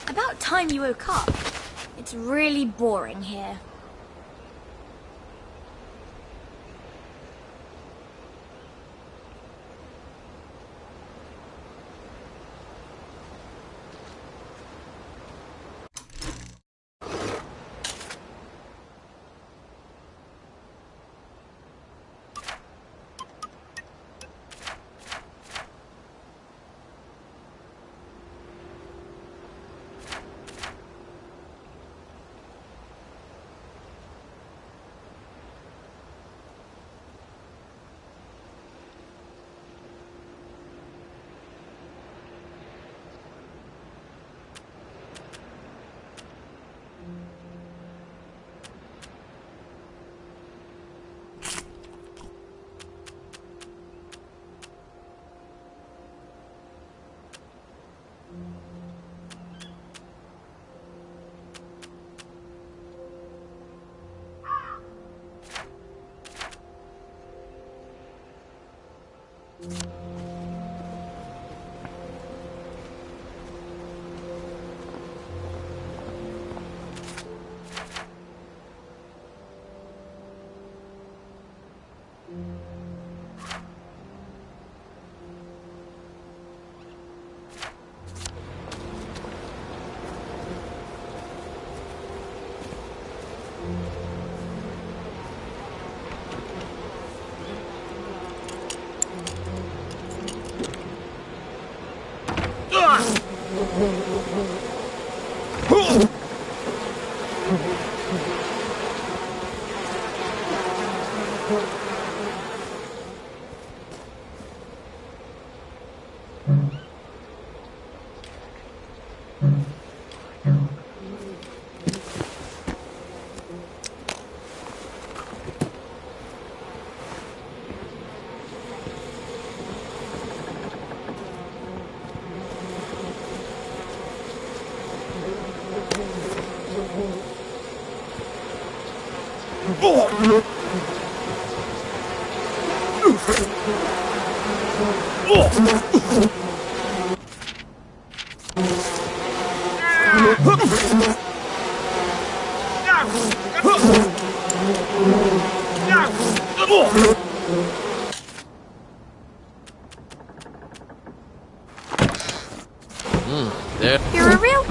About time you woke up. It's really boring here. You're a real...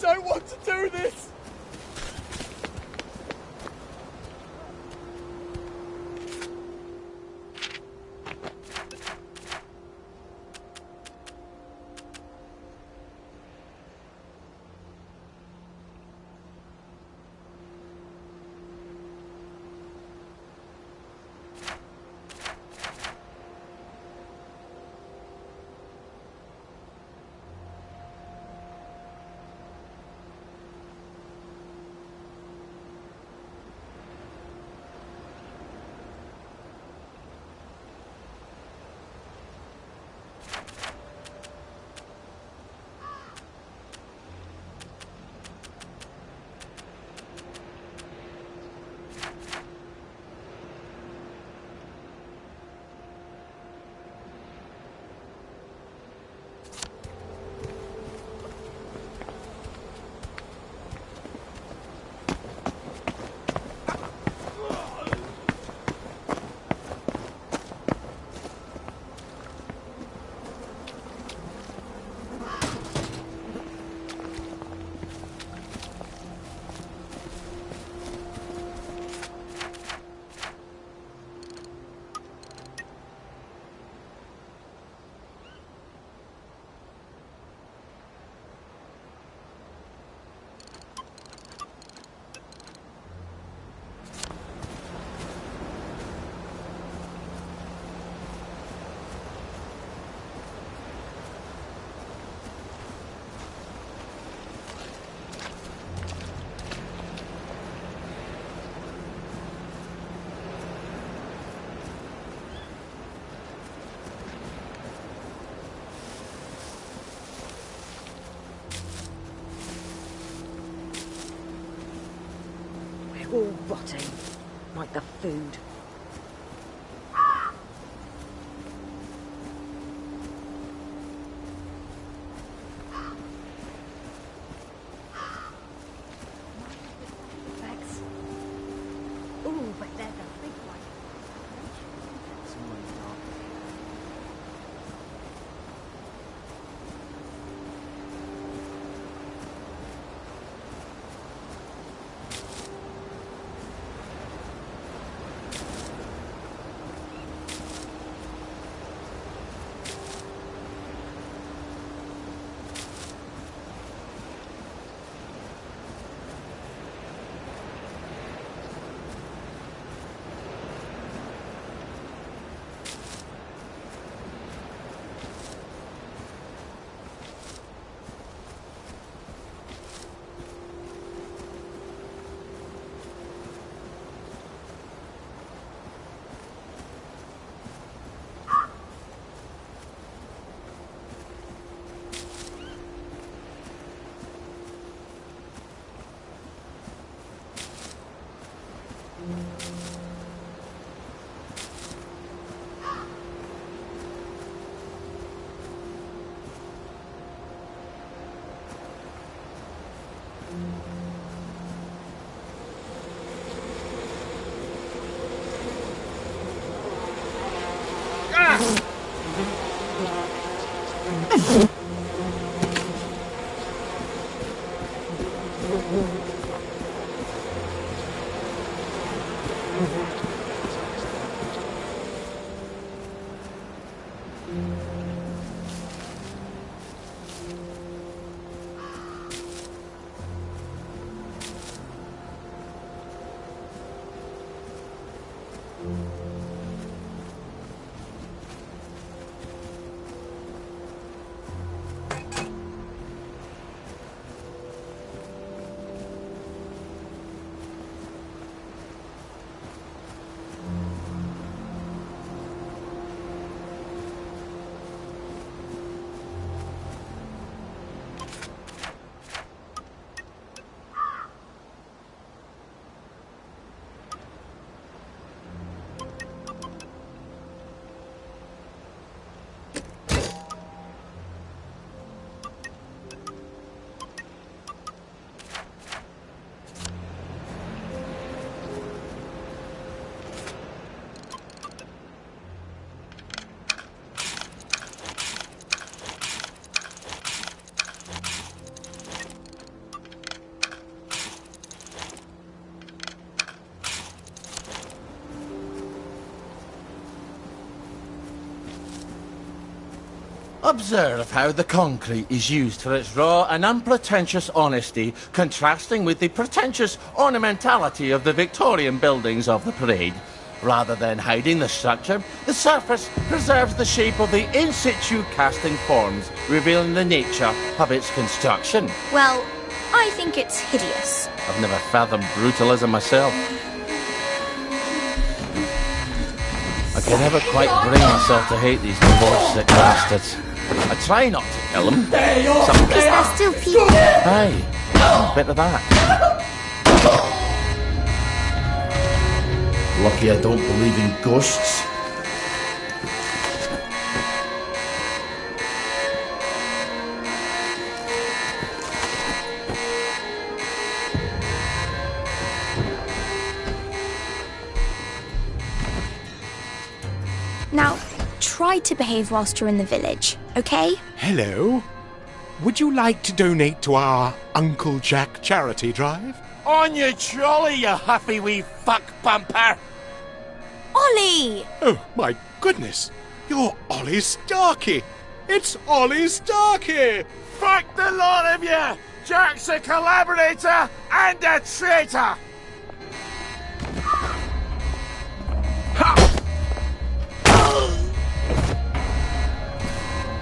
I don't want to do this! all rotting, like the food. Ooh, but there's a big one. Observe how the concrete is used for its raw and unpretentious honesty, contrasting with the pretentious ornamentality of the Victorian buildings of the parade. Rather than hiding the structure, the surface preserves the shape of the in-situ casting forms, revealing the nature of its construction. Well, I think it's hideous. I've never fathomed brutalism myself. I can never quite bring myself to hate these divorce-sick bastards. I try not to kill them. Because they're still people. Aye, a bit of that. Lucky I don't believe in ghosts. Now, try to behave whilst you're in the village, okay? Hello. Would you like to donate to our Uncle Jack charity drive? On your trolley, you huffy wee fuck bumper! Ollie! Oh, my goodness. You're Ollie Starkey. It's Ollie Starkey. Fuck the lot of you! Jack's a collaborator and a traitor!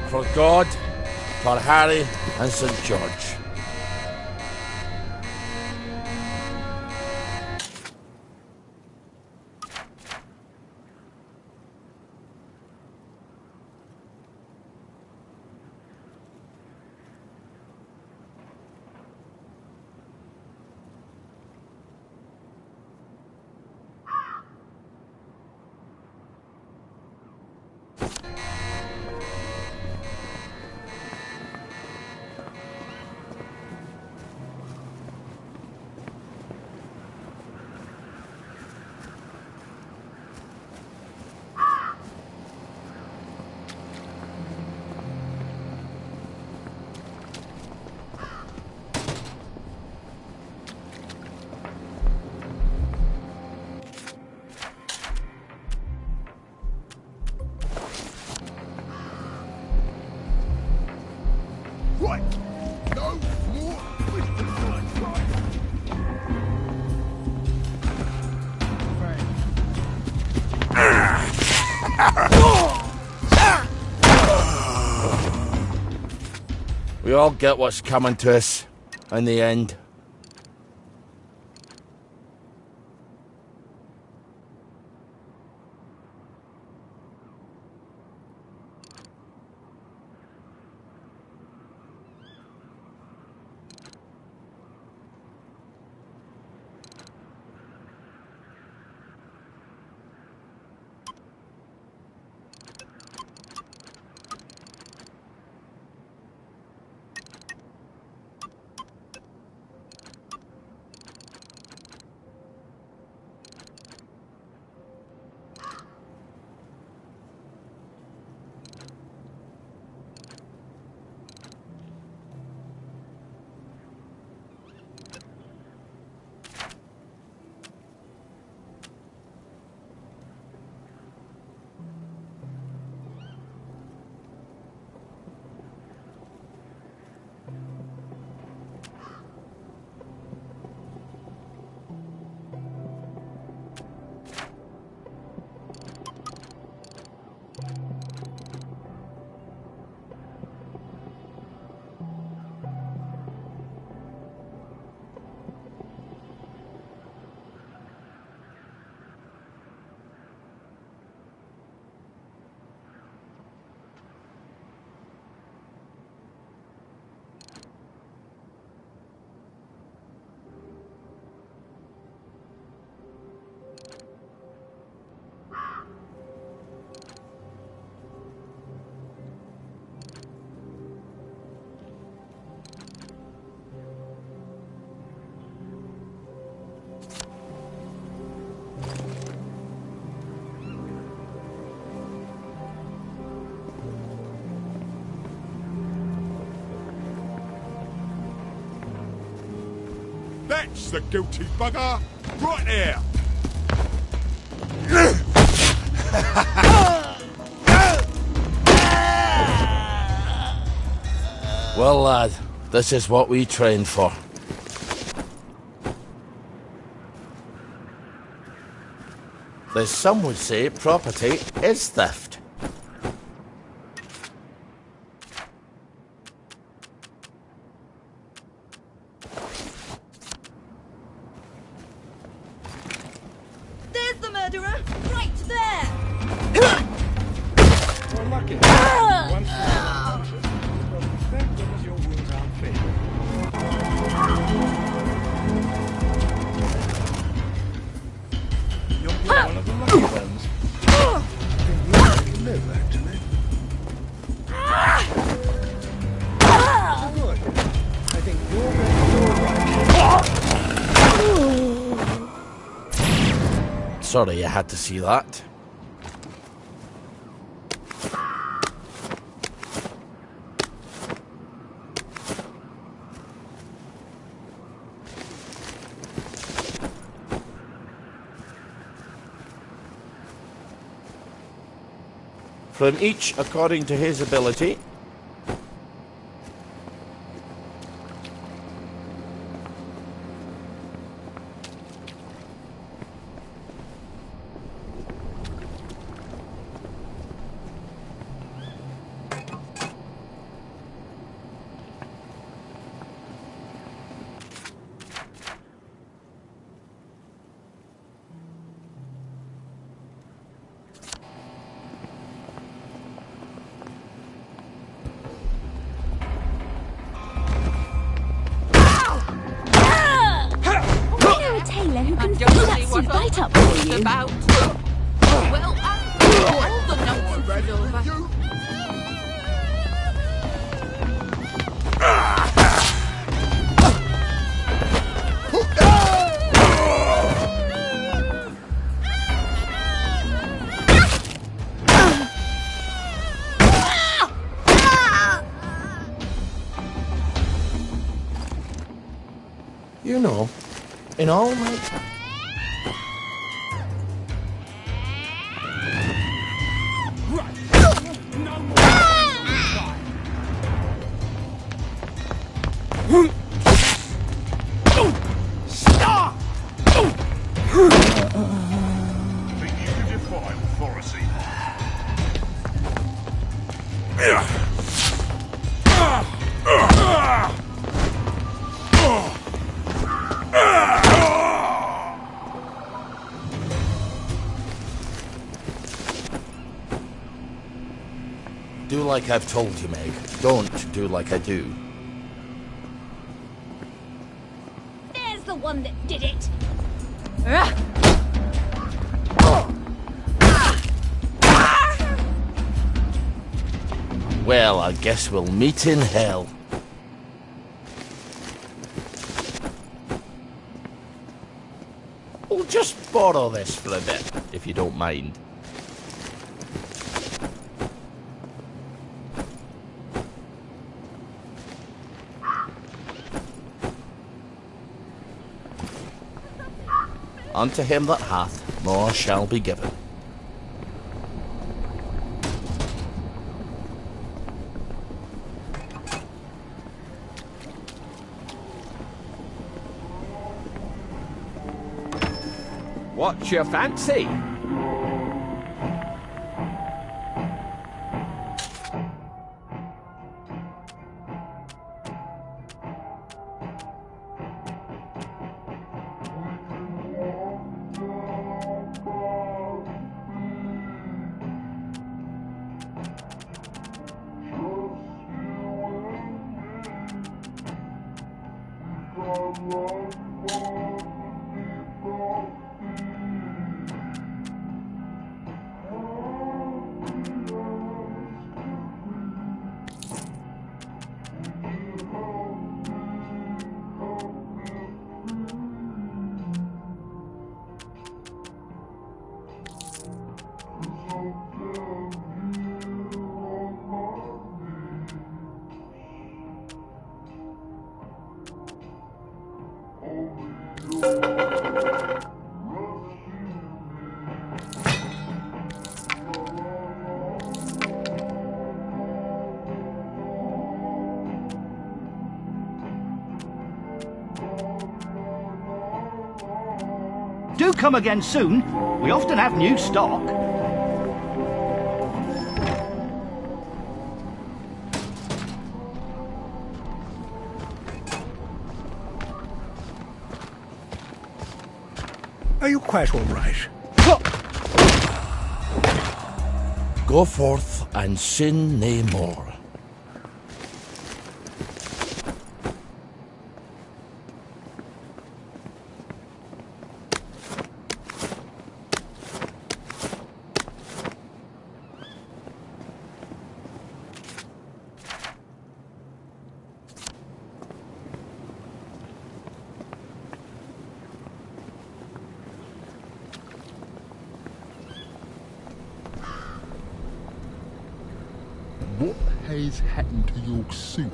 For God, for Harry and St. George. We all get what's coming to us in the end. That's the guilty bugger! Right there! Well, lad, this is what we trained for. As some would say, property is theft. There's the murderer! Right there! Well, lucky. Once you're unconscious, well, thank goodness your wounds aren't fatal. You're one of the lucky ones. I think you're lucky to live, actually. Good. I think you're right. Sorry you had to see that. From each according to his ability. Who can fill that suit right up for you? About. Well, all the nonsense is over. You know, in all my... Stop! Think you can defy authority? like I've told you, Meg. Don't do like I do. There's the one that did it. Well, I guess we'll meet in hell. We'll just borrow this for a bit, if you don't mind. Unto him that hath, more shall be given. What's your fancy? Do come again soon. We often have new stock. Are you quite all right? Go forth and sin nae more. What has happened to your suit?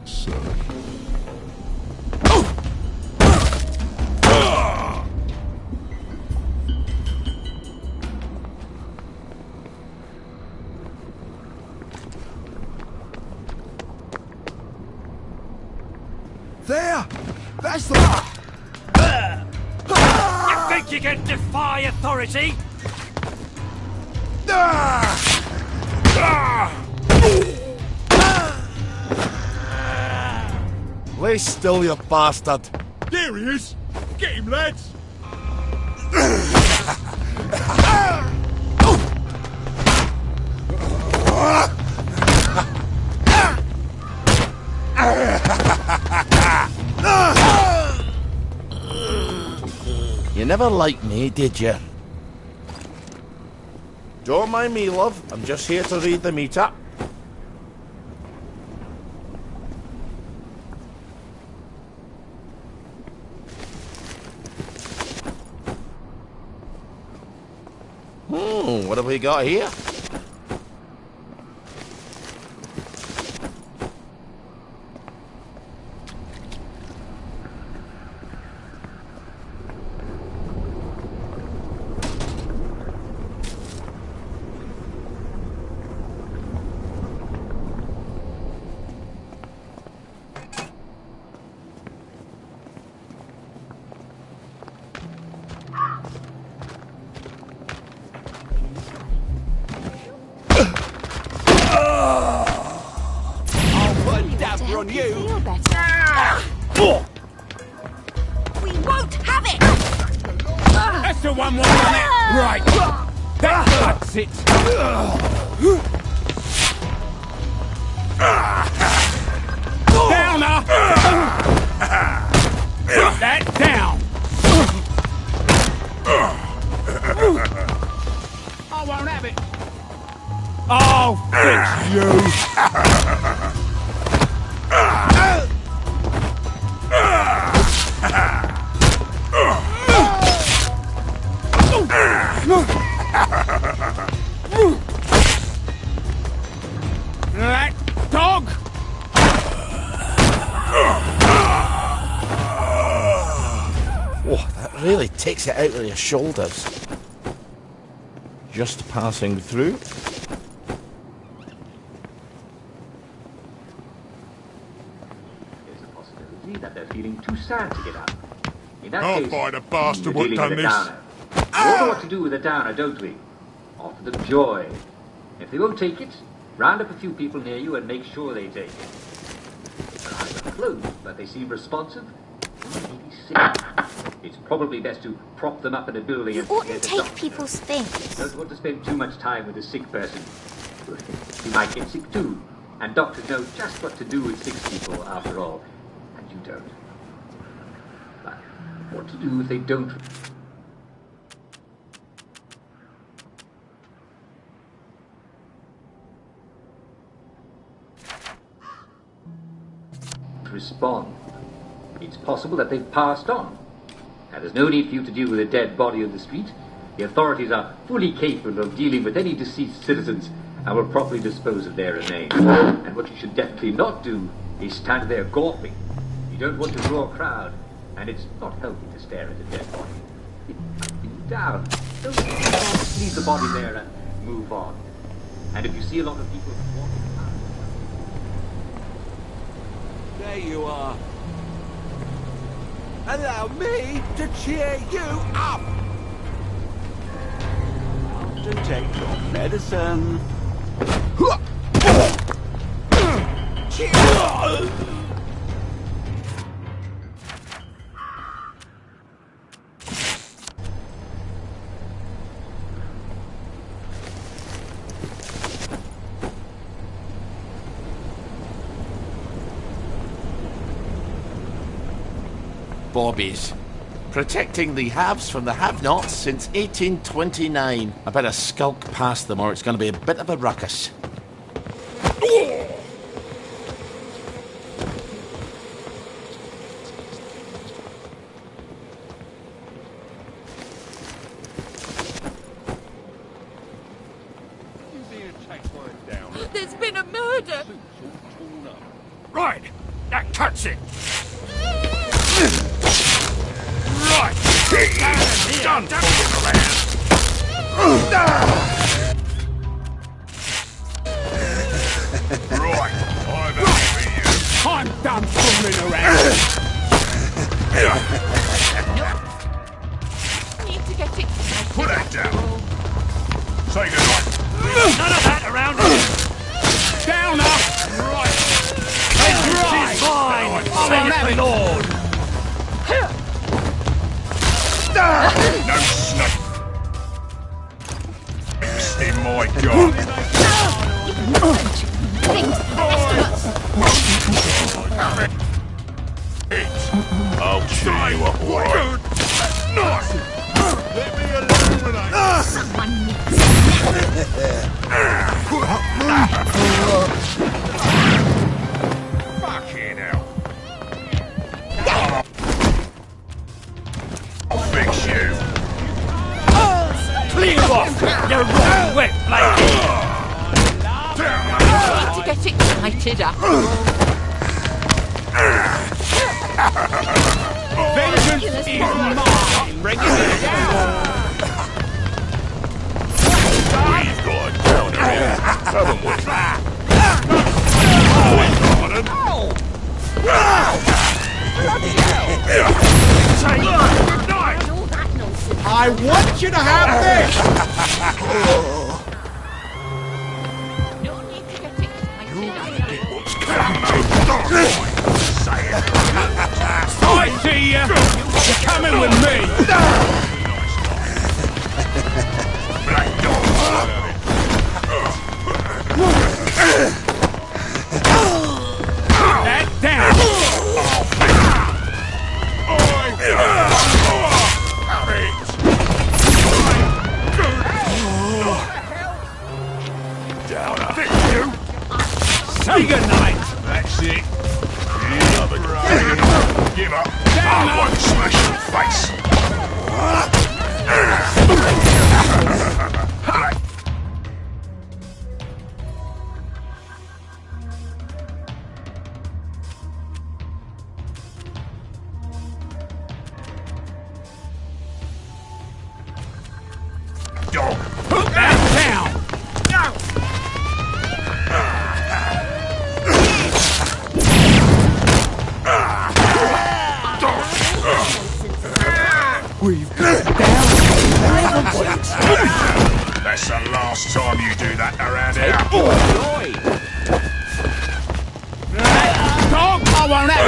Sir. There! That's the... Think you can defy authority? Lay still, you bastard. There he is! Get him, lads! You never liked me, did you? Don't mind me, love. I'm just here to read the meter. What have we got here? On you. Feel better. We won't have it. That's the one on it. Right. That's it. Downer! Put that down! I won't have it. Oh, fix you! That dog! Oh, that really takes it out of your shoulders. Just passing through. There's a possibility that they're feeling too sad to get up. In that I'll case, find a bastard we're what dealing done with a this. downer. We all know what to do with a downer, don't we? Offer them joy. If they won't take it, round up a few people near you and make sure they take it. Their eyes are closed, but they seem responsive. Maybe sick. It's probably best to prop them up in a building You and oughtn't get the take doctor. people's things. Don't want to spend too much time with a sick person. You might get sick too, and doctors know just what to do with sick people after all, and you don't. But what to do if they don't respond? It's possible that they've passed on. Now, there's no need for you to deal with a dead body on the street. The authorities are fully capable of dealing with any deceased citizens and will properly dispose of their remains. And what you should definitely not do is stand there gawping. You don't want to draw a crowd, and it's not healthy to stare at a dead body. It might bring you down. Don't leave the body there and move on. And if you see a lot of people walking past... There you are. Allow me to cheer you up. To take your medicine. Bobbies. Protecting the haves from the have-nots since 1829. I better skulk past them or it's going to be a bit of a ruckus. There's been a murder. Right, that cuts it. Right, done fooling around. Right, I'm out for you. I'm done fooling around. Need to get it. Put that down. Say goodnight. None of that around here. Downer. Right. It's fine. I'm a lord. No snake. Mixed in my job. I'll cheer you up, alright. Nice. Let me illuminate. Someone needs Fucking hell. I'll fix you. Clean off. You're wrong, wet lady. Need to get it tighted up. Vengeance is mine. Bring it down. We've got a downer here, haven't we? I want you to have this! No need to get it tighted up. What's coming? Say it. I see ya. You're coming with me. You! Say goodnight! That's it. Give up. I won't smash your face. Dog. Put that down! We've got down. That's the last time you do that around here. Dog, I won't have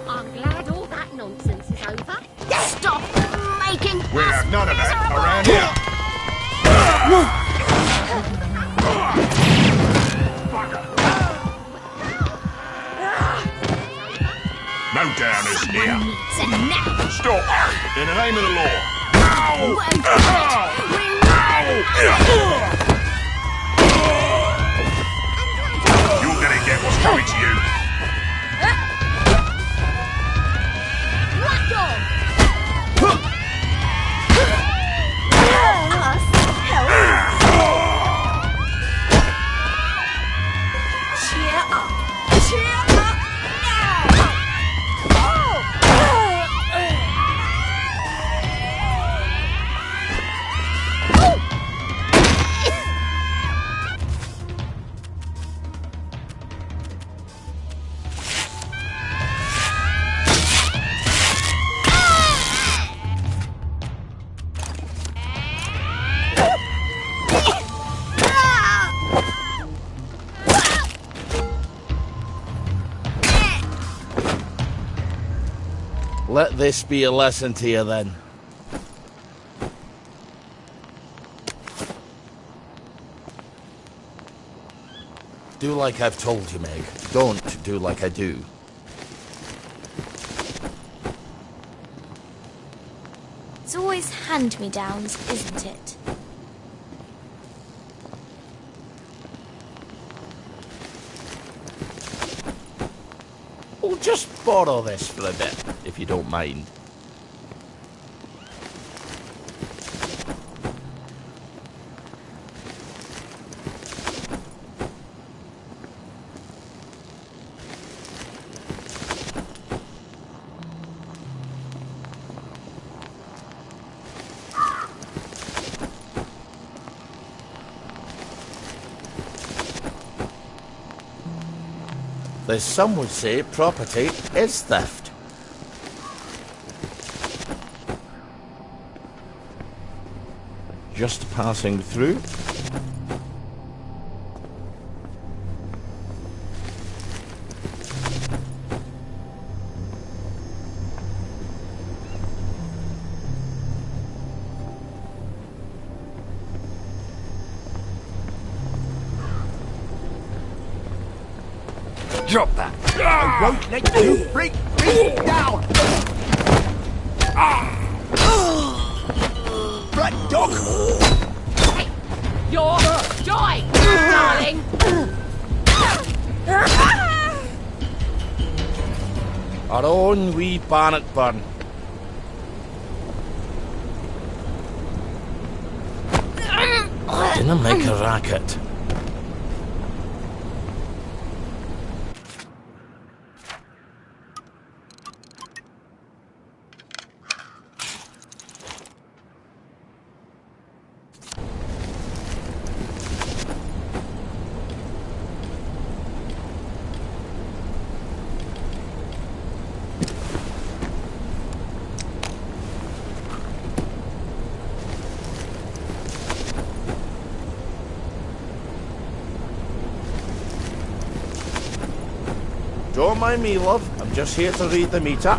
I'm glad all that nonsense is over. Stop making We'll us have none of that miserable. around here. No downers here. It's a nap. Stop! In the name of the law. Won't hurt. You're gonna get what's coming to you. Let go. Cheer up. Cheer up now. Let this be a lesson to you then. Do like I've told you, Meg. Don't do like I do. It's always hand-me-downs, isn't it? We'll just borrow this for a bit, if you don't mind. As some would say, property is theft. Just passing through. Drop that. I won't let you freak me down. Right, dog. Hey, you're dying, darling. Our own wee Bannockburn. Didn't make a racket. Don't mind me, love. I'm just here to read the meter.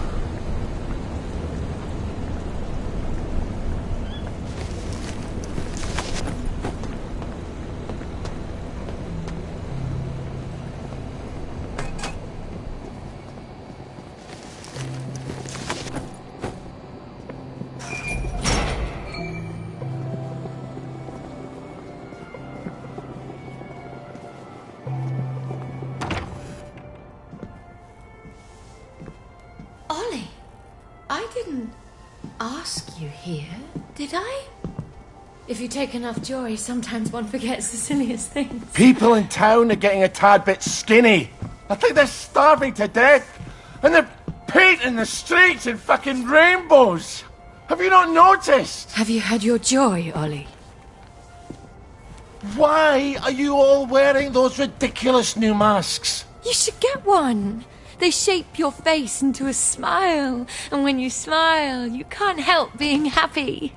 ask you here, did I? If you take enough joy, sometimes one forgets the silliest things. People in town are getting a tad bit skinny. I think they're starving to death. And they're painting the streets in fucking rainbows. Have you not noticed? Have you had your joy, Ollie? Why are you all wearing those ridiculous new masks? You should get one. They shape your face into a smile. And when you smile, you can't help being happy.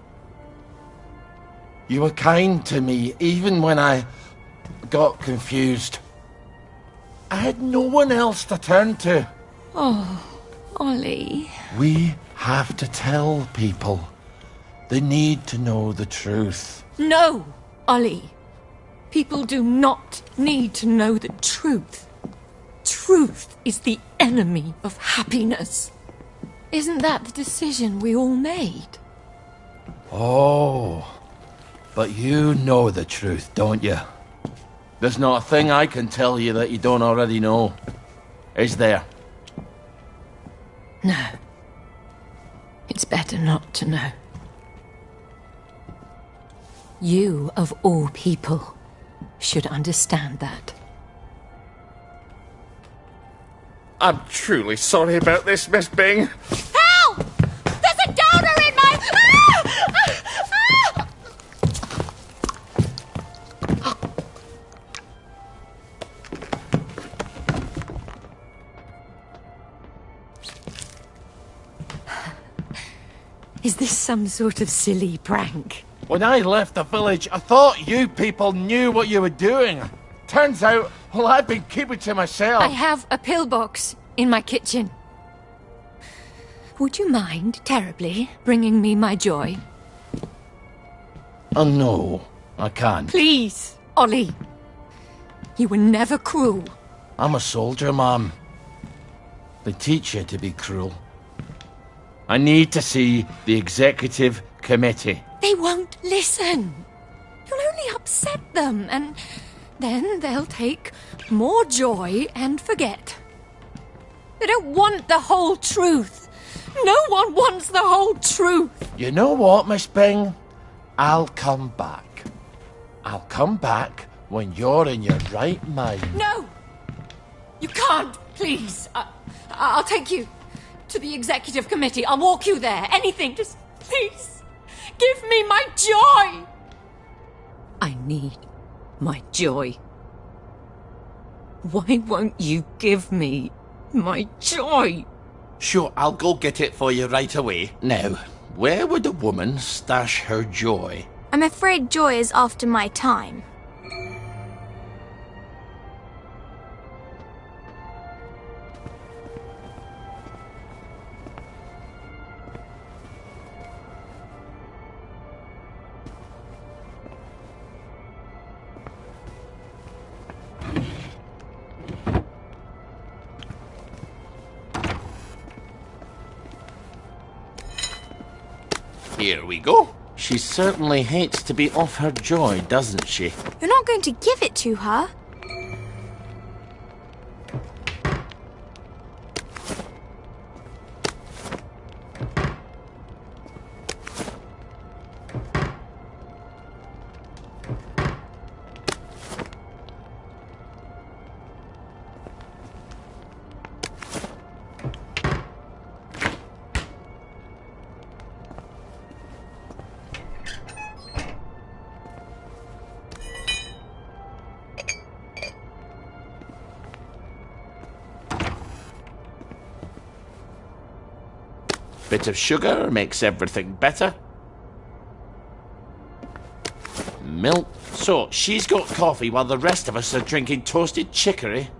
You were kind to me, even when I got confused. I had no one else to turn to. Oh, Ollie. We have to tell people. They need to know the truth. No, Ollie. People do not need to know the truth. Truth is the enemy of happiness. Isn't that the decision we all made? Oh, but you know the truth, don't you? There's not a thing I can tell you that you don't already know. Is there? No. It's better not to know. You, of all people, should understand that. I'm truly sorry about this, Miss Bing. Help! There's a donor in my... Is this some sort of silly prank? When I left the village, I thought you people knew what you were doing. Turns out, well, I've been keeping to myself. I have a pillbox in my kitchen. Would you mind terribly bringing me my joy? Oh, no, I can't. Please, Ollie. You were never cruel. I'm a soldier, Mom. They teach you to be cruel. I need to see the executive committee. They won't listen. You'll only upset them, and then they'll take more joy and forget. They don't want the whole truth. No one wants the whole truth. You know what, Miss Bing? I'll come back. I'll come back when you're in your right mind. No! You can't, please. I'll take you to the executive committee. I'll walk you there. Anything. Just please give me my joy. I need my joy. Why won't you give me my joy? Sure, I'll go get it for you right away. Now, where would a woman stash her joy? I'm afraid joy is after my time. Here we go. She certainly hates to be off her joy, doesn't she? You're not going to give it to her? Bit of sugar makes everything better. Milk. So, she's got coffee while the rest of us are drinking toasted chicory.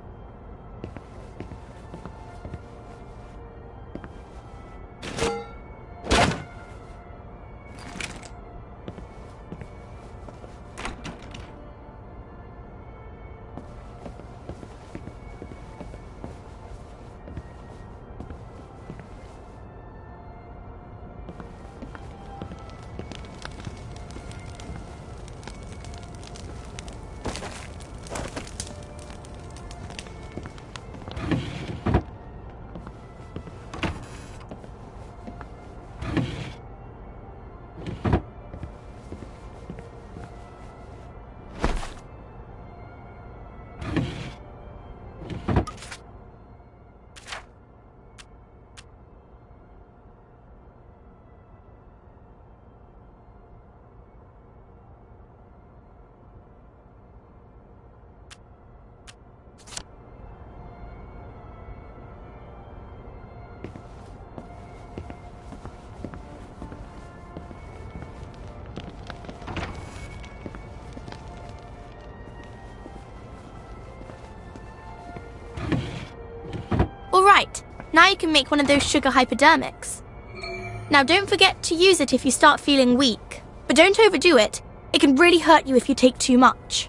Now you can make one of those sugar hypodermics. Now don't forget to use it if you start feeling weak. But don't overdo it. It can really hurt you if you take too much.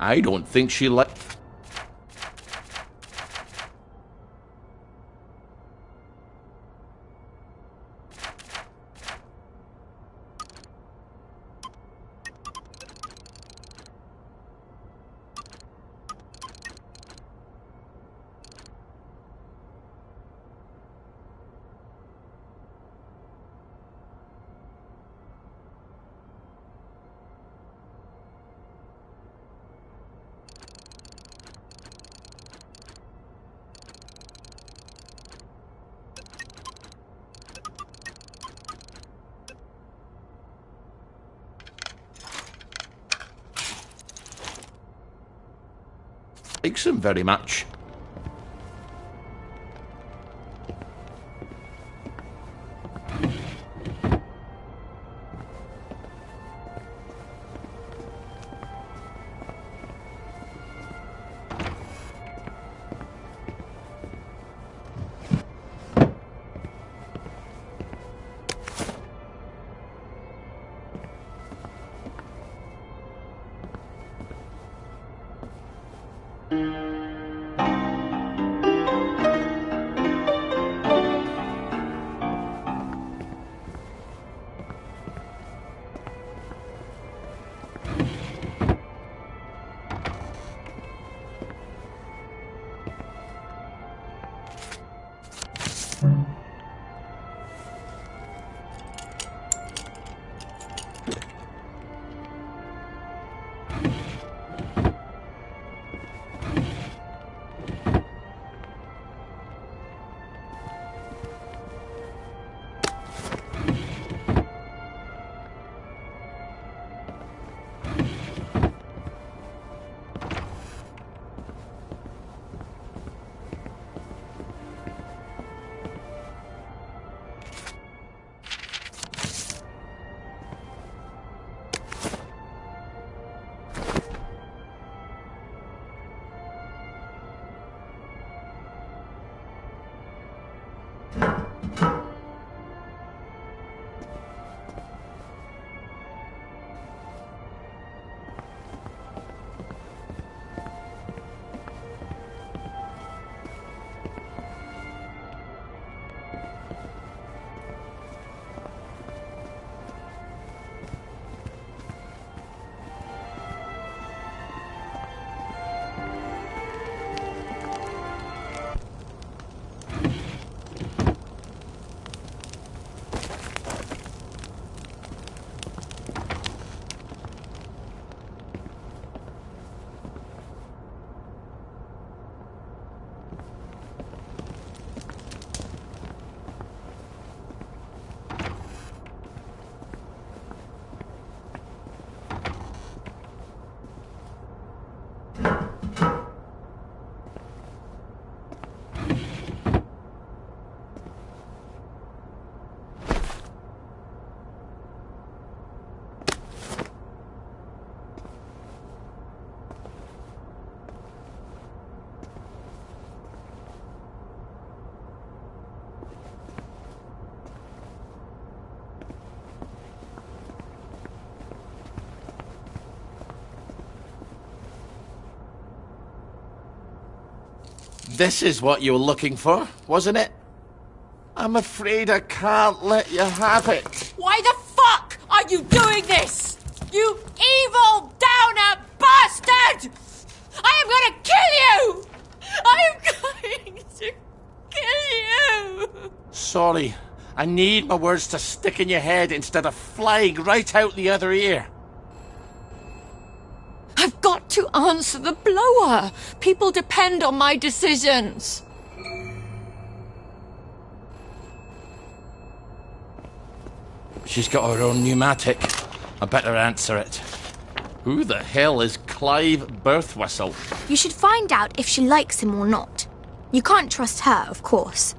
I don't think she like. Likes him very much. This is what you were looking for, wasn't it? I'm afraid I can't let you have it. Why the fuck are you doing this? You evil downer bastard! I am gonna kill you! I am going to kill you! Sorry, I need my words to stick in your head instead of flying right out the other ear. I've got to answer the blower. People depend on my decisions. She's got her own pneumatic. I better answer it. Who the hell is Clive Birthwhistle? You should find out if she likes him or not. You can't trust her, of course.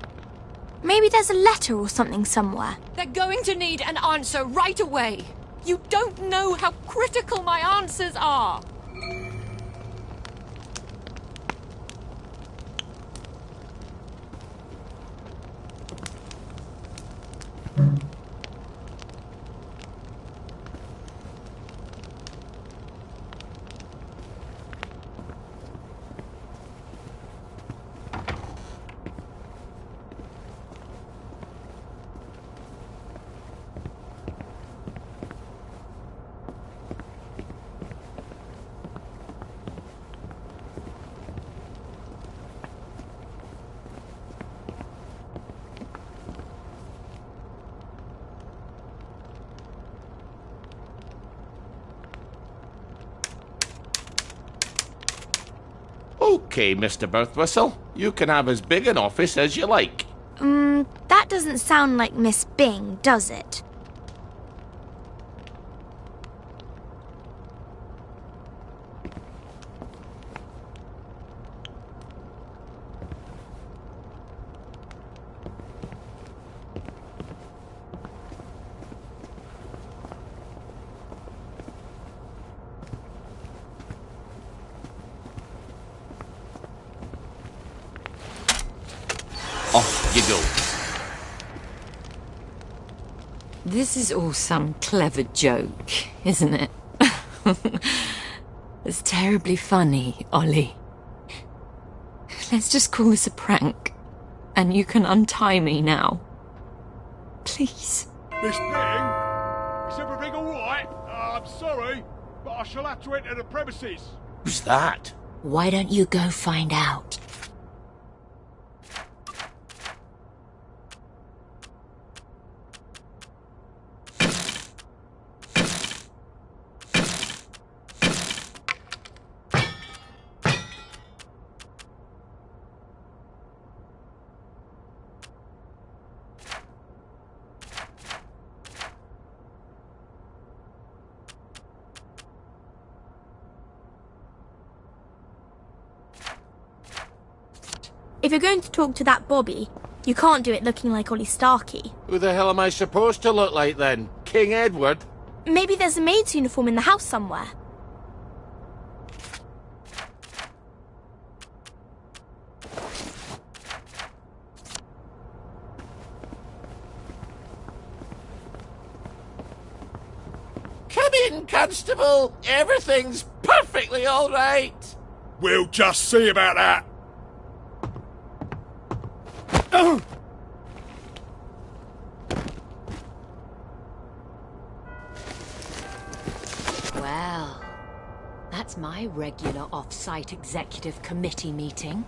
Maybe there's a letter or something somewhere. They're going to need an answer right away. You don't know how critical my answers are. Okay, Mr. Birthwhistle. You can have as big an office as you like. That doesn't sound like Miss Bing, does it? Off you go. This is all some clever joke, isn't it? It's terribly funny, Ollie. Let's just call this a prank, and you can untie me now. Please. Miss Bing? Is everything all right? I'm sorry, but I shall have to enter the premises. Who's that? Why don't you go find out? If you're going to talk to that Bobby, you can't do it looking like Ollie Starkey. Who the hell am I supposed to look like then? King Edward? Maybe there's a maid's uniform in the house somewhere. Come in, Constable. Everything's perfectly all right. We'll just see about that. Well, that's my regular off-site executive committee meeting.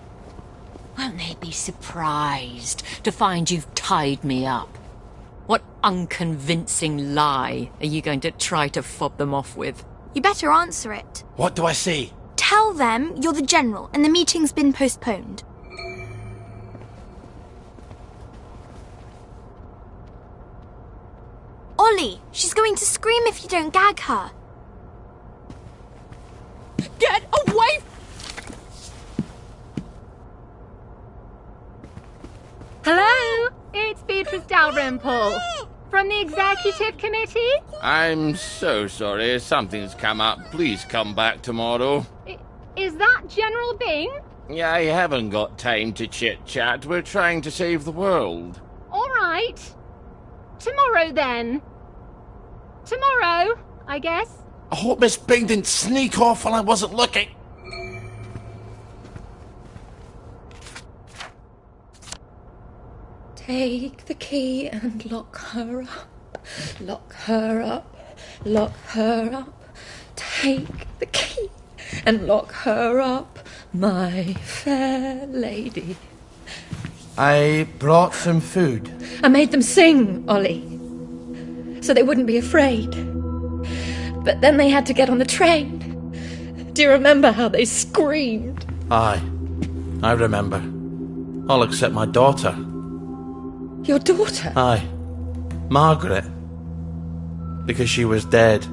Won't they be surprised to find you've tied me up? What unconvincing lie are you going to try to fob them off with? You better answer it. What do I say? Tell them you're the general and the meeting's been postponed. Ollie, she's going to scream if you don't gag her. Get away! Hello, it's Beatrice Dalrymple from the Executive Committee. I'm so sorry. Something's come up. Please come back tomorrow. Is that General Bing? Yeah, I haven't got time to chit-chat. We're trying to save the world. All right. Tomorrow, then. Tomorrow, I guess. I hope Miss Bing didn't sneak off while I wasn't looking. Take the key and lock her up. Lock her up. Lock her up. Take the key and lock her up, my fair lady. I brought some food. I made them sing, Ollie, so they wouldn't be afraid. But then they had to get on the train. Do you remember how they screamed? Aye, I remember. All except my daughter. Your daughter? Aye, Margaret. Because she was dead.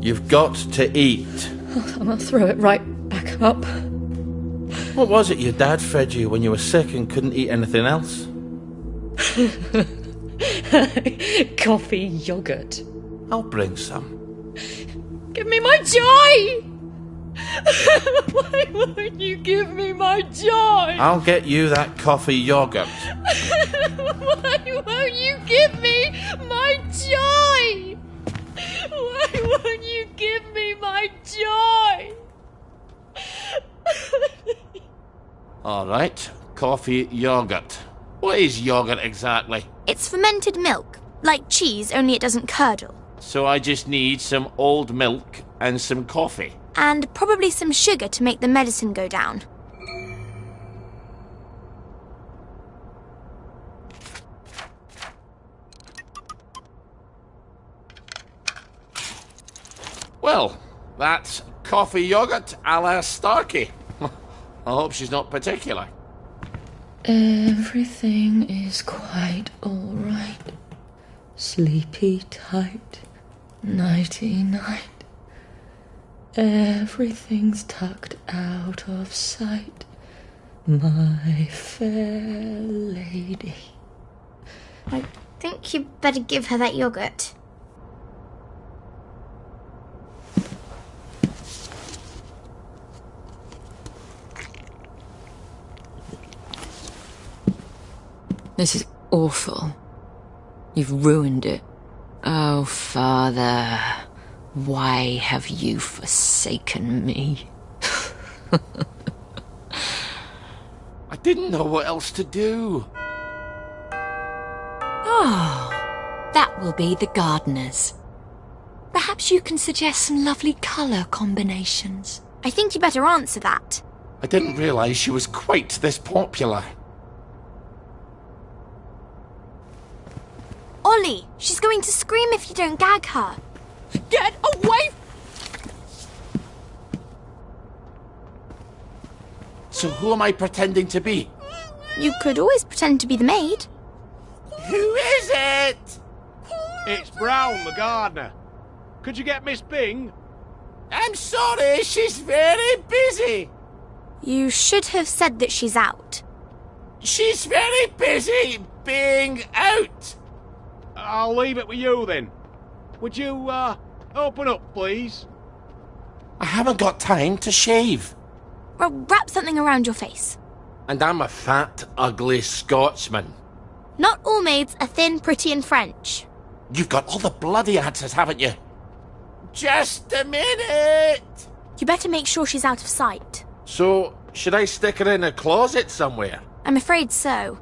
You've got to eat. And I'll throw it right back up. What was it your dad fed you when you were sick and couldn't eat anything else? Coffee yogurt. I'll bring some. Give me my joy! Why won't you give me my joy? I'll get you that coffee yogurt. Why won't you give me my joy? Why won't you give me my joy? All right, coffee yogurt. What is yogurt exactly? It's fermented milk, like cheese, only it doesn't curdle. So I just need some old milk and some coffee. And probably some sugar to make the medicine go down. Well, that's coffee yogurt a la Starkey. I hope she's not particular. Everything is quite all right. Sleepy tight, nighty-night. Everything's tucked out of sight, my fair lady. I think you'd better give her that yogurt. This is awful. You've ruined it. Oh, Father, why have you forsaken me? I didn't know what else to do. Oh, that will be the gardeners. Perhaps you can suggest some lovely colour combinations. I think you better answer that. I didn't realise she was quite this popular. Ollie, she's going to scream if you don't gag her. Get away! So who am I pretending to be? You could always pretend to be the maid. Who is it? It's Brown, the gardener. Could you get Miss Bing? I'm sorry, she's very busy. You should have said that she's out. She's very busy being out. I'll leave it with you then. Would you, open up, please? I haven't got time to shave. Well, wrap something around your face. And I'm a fat, ugly Scotsman. Not all maids are thin, pretty and French. You've got all the bloody answers, haven't you? Just a minute! You better make sure she's out of sight. So, should I stick her in a closet somewhere? I'm afraid so.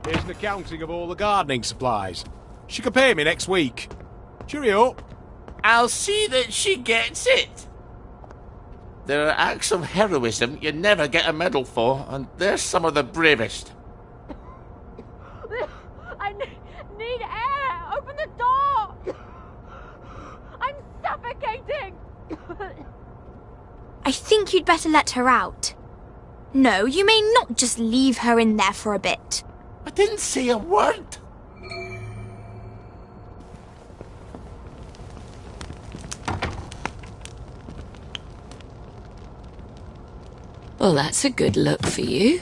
Here's an accounting of all the gardening supplies. She can pay me next week. Cheerio. I'll see that she gets it. There are acts of heroism you never get a medal for, and they're some of the bravest. I need air! Open the door! I'm suffocating! I think you'd better let her out. No, you may not just leave her in there for a bit. I didn't say a word. Well, that's a good look for you.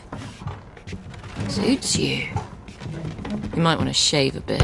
Suits you. You might want to shave a bit.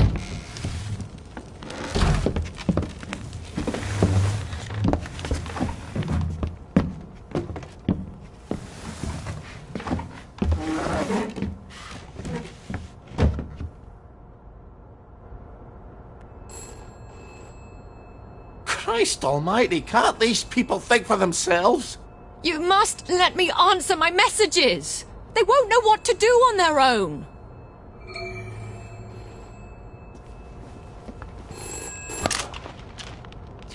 Christ almighty, can't these people think for themselves? You must let me answer my messages. They won't know what to do on their own.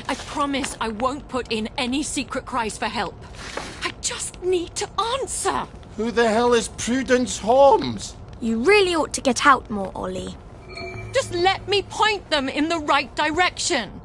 I promise I won't put in any secret cries for help. I just need to answer. Who the hell is Prudence Holmes? You really ought to get out more, Ollie. Just let me point them in the right direction.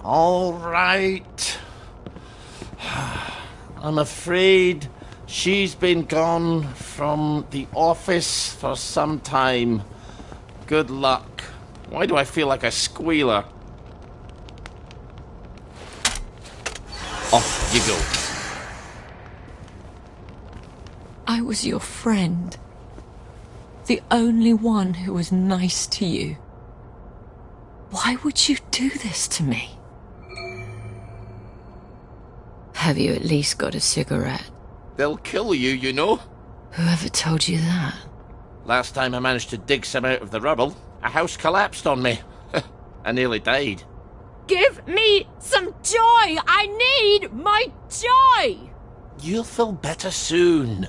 All right. I'm afraid she's been gone from the office for some time. Good luck. Why do I feel like a squealer? Off you go. I was your friend. The only one who was nice to you. Why would you do this to me? Have you at least got a cigarette? They'll kill you, you know. Whoever told you that? Last time I managed to dig some out of the rubble, a house collapsed on me. I nearly died. Give me some joy! I need my joy! You'll feel better soon.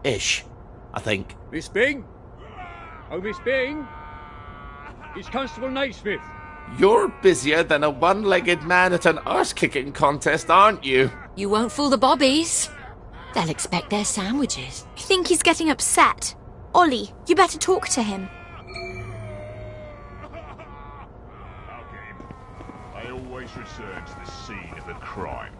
Ish, I think. Miss Bing? Oh, Miss Bing? It's Constable Naismith. You're busier than a one-legged man at an arse-kicking contest, aren't you? You won't fool the bobbies. They'll expect their sandwiches. I think he's getting upset. Ollie, you better talk to him. I always return to the scene of a crime.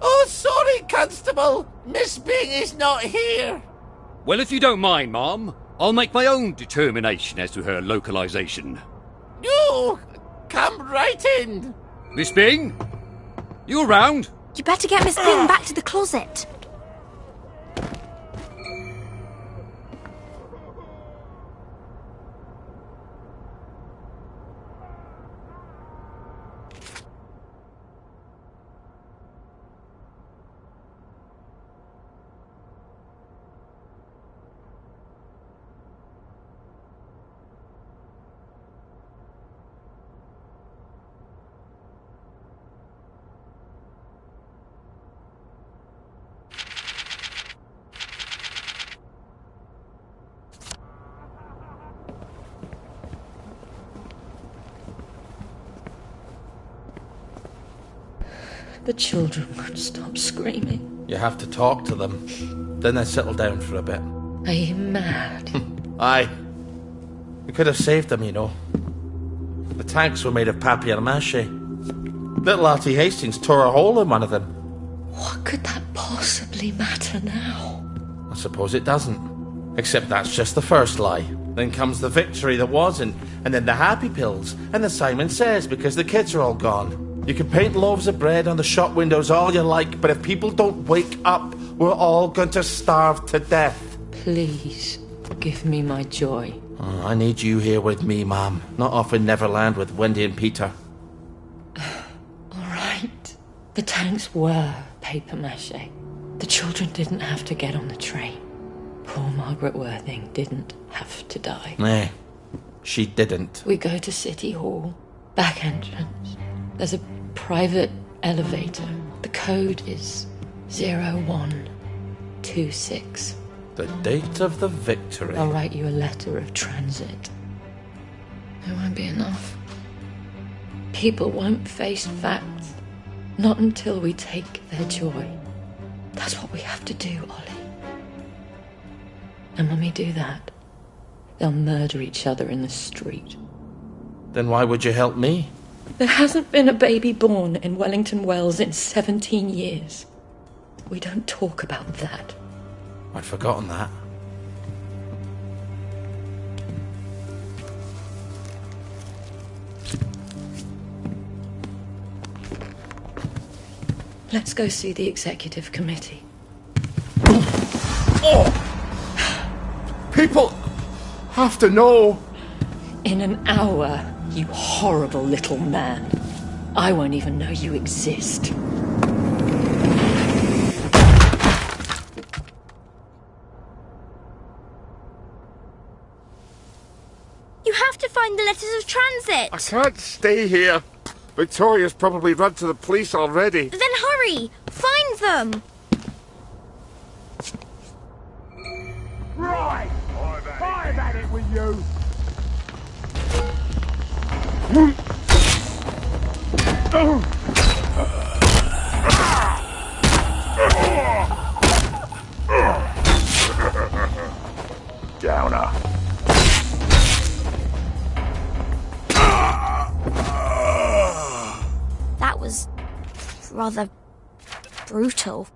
Oh, sorry, Constable. Miss Bing is not here. Well, if you don't mind, Ma'am, I'll make my own determination as to her localization. No, come right in. Miss Bing? You around? You better get Miss Bing back to the closet. The children won't stop screaming. You have to talk to them. Then they settle down for a bit. Are you mad? Aye. We could have saved them, you know. The tanks were made of papier-mâché. Little Artie Hastings tore a hole in one of them. What could that possibly matter now? I suppose it doesn't. Except that's just the first lie. Then comes the victory that wasn't, and then the happy pills, and the Simon Says because the kids are all gone. You can paint loaves of bread on the shop windows all you like, but if people don't wake up, we're all going to starve to death. Please, give me my joy. Oh, I need you here with me, Ma'am. Not off in Neverland with Wendy and Peter. All right. The tanks were papier-mâché. The children didn't have to get on the train. Poor Margaret Worthing didn't have to die. Nah, she didn't. We go to City Hall, back entrance. There's a private elevator. The code is 0126. The date of the victory. I'll write you a letter of transit. It won't be enough. People won't face facts. Not until we take their joy. That's what we have to do, Ollie. And when we do that, they'll murder each other in the street. Then why would you help me? There hasn't been a baby born in Wellington Wells in 17 years. We don't talk about that. I'd forgotten that. Let's go see the executive committee. Oh! People have to know. In an hour, you horrible little man. I won't even know you exist. You have to find the letters of transit. I can't stay here. Victoria's probably run to the police already. Then hurry! Find them! Right! I've had it with you! Downer. That was rather brutal.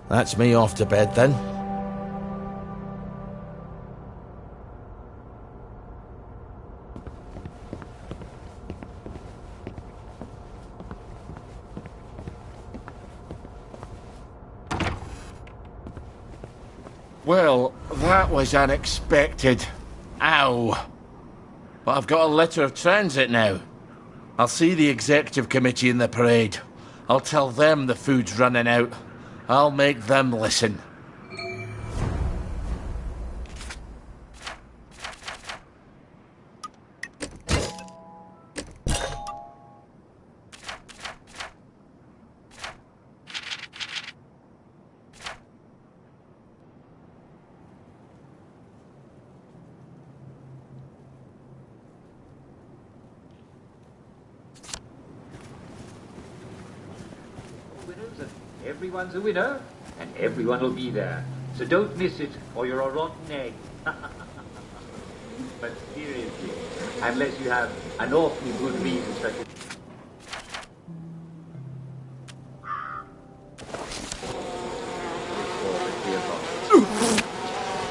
That's me off to bed then. Well, that was unexpected. Ow. But I've got a letter of transit now. I'll see the executive committee in the parade. I'll tell them the food's running out. I'll make them listen. Everyone's a winner, and everyone will be there. So don't miss it, or you're a rotten egg. But seriously, unless you have an awfully good reason such as...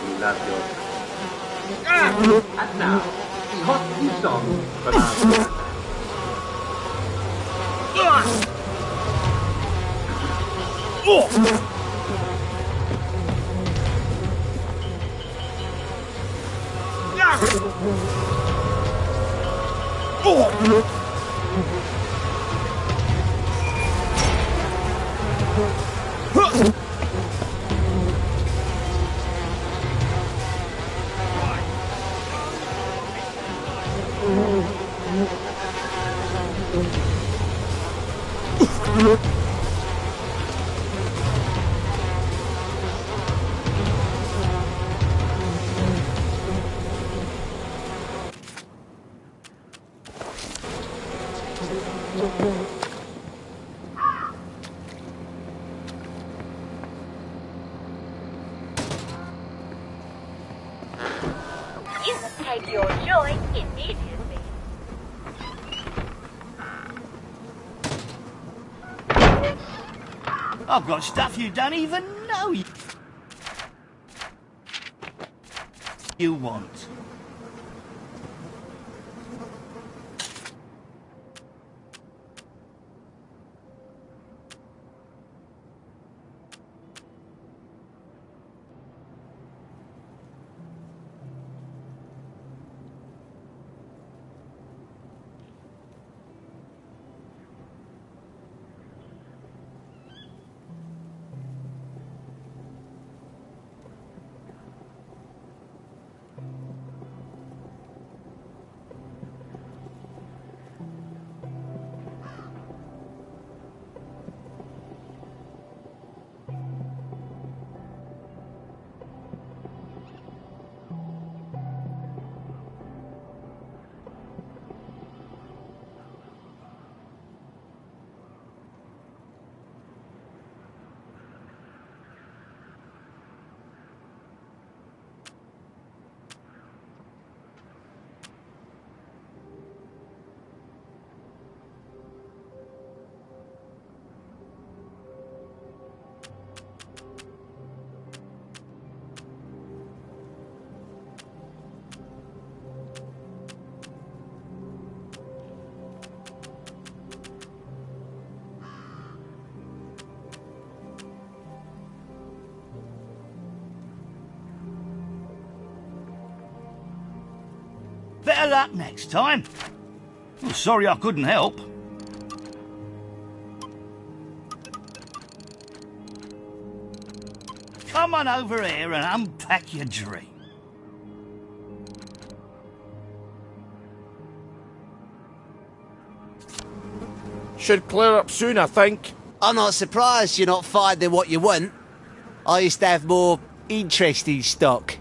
You love your... And now, the hot new song from our... You can take your joy immediately. I've got stuff you don't even know you want. Better luck next time. Well, sorry I couldn't help. Come on over here and unpack your dream. Should clear up soon, I think. I'm not surprised you're not finding what you want. I used to have more interesting stock.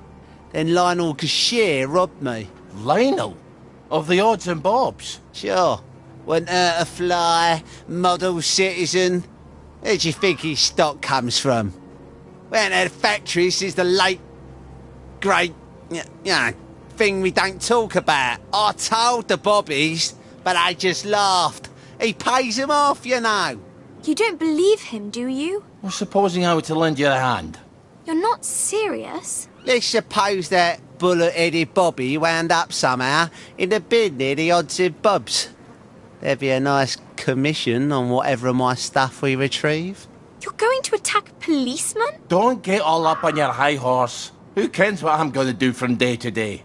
Then Lionel Cashier robbed me. Lionel? Of the odds and bobs? Sure. Went out a fly, model citizen. Where do you think his stock comes from? We ain't had a factory since the late, great, thing we don't talk about. I told the bobbies, but they just laughed. He pays them off, you know. You don't believe him, do you? Well, supposing I were to lend you a hand. You're not serious? Let's suppose that bullet-headed Bobby wound up somehow in the bin near the odds and bobs. There'd be a nice commission on whatever of my stuff we retrieve. You're going to attack a policeman? Don't get all up on your high horse. Who cares what I'm going to do from day to day?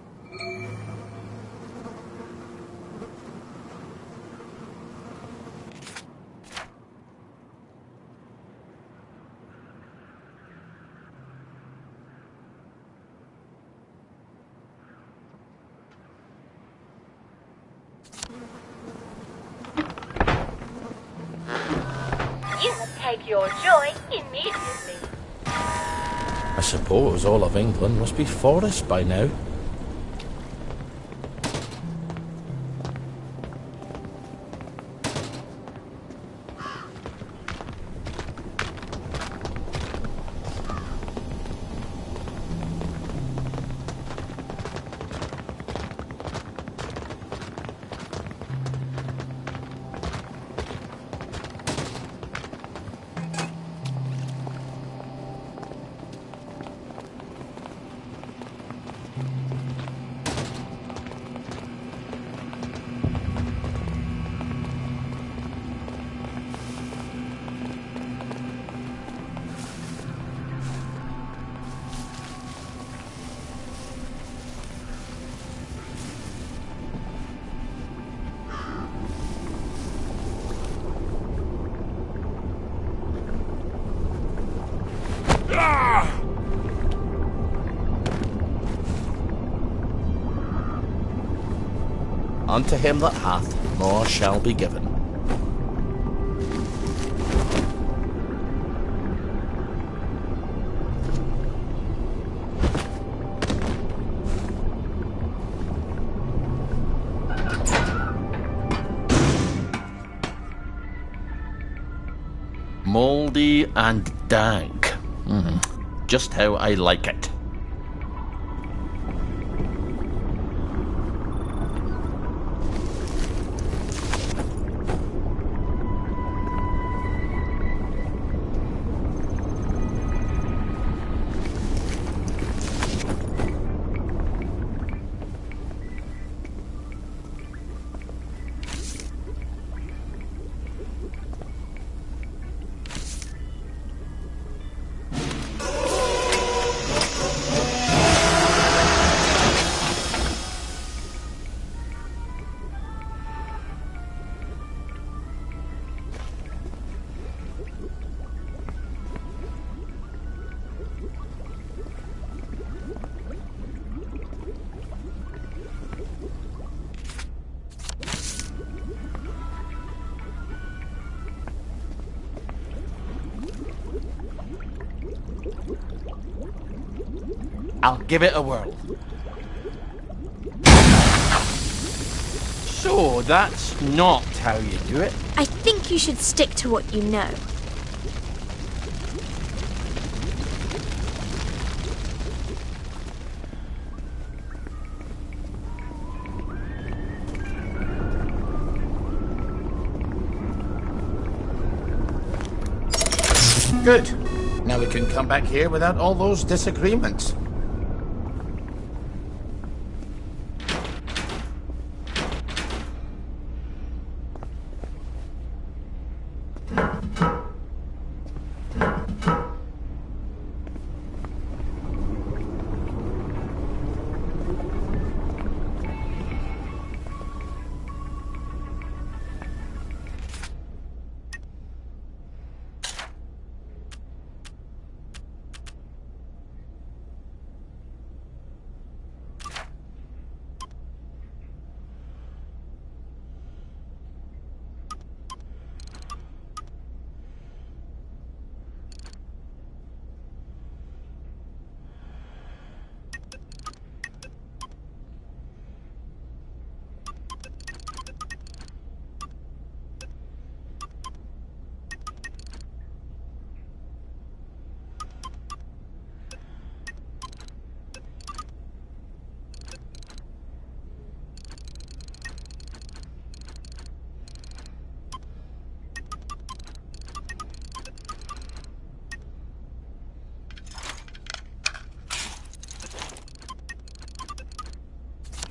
Take your joy immediately. I suppose all of England must be forest by now. Unto him that hath, more shall be given. Mouldy and dank. Just how I like it. I'll give it a whirl. So, that's not how you do it. I think you should stick to what you know. Good. Now we can come back here without all those disagreements.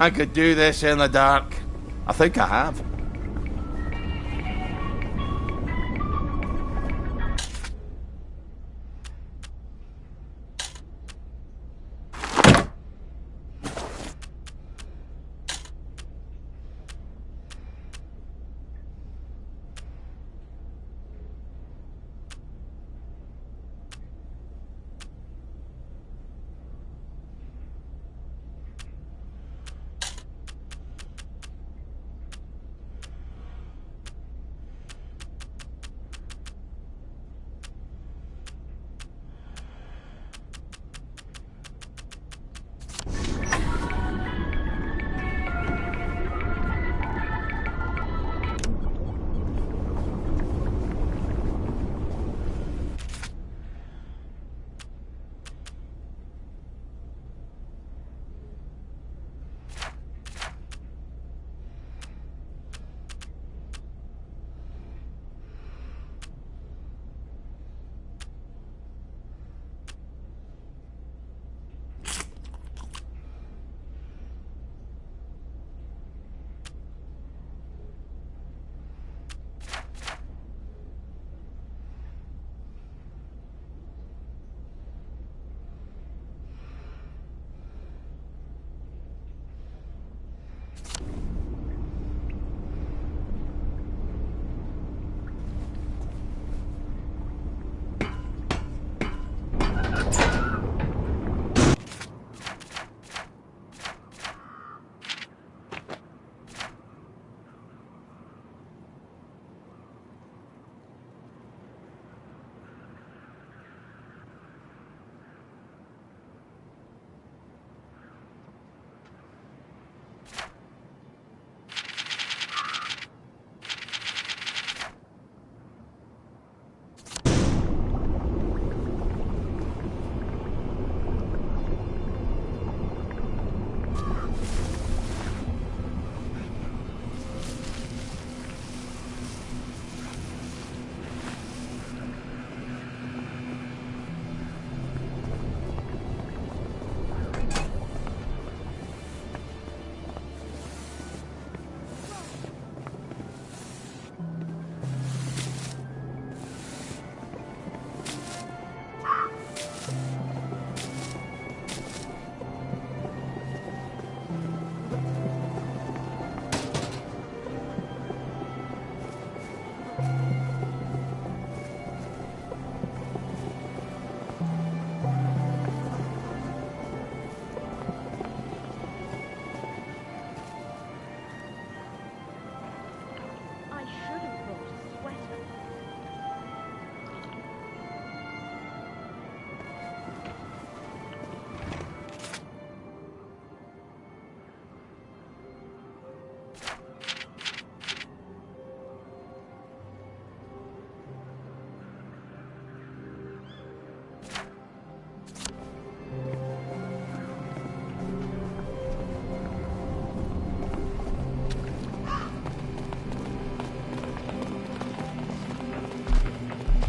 I could do this in the dark. I think I have.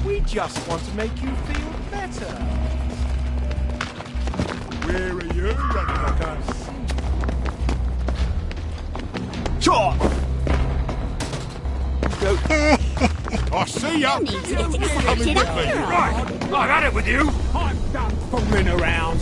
We just want to make you feel better. Where are you running? I can't see. Sure. I see ya. You need to get excited after all. Right, I've had it with you. I'm done fooling around.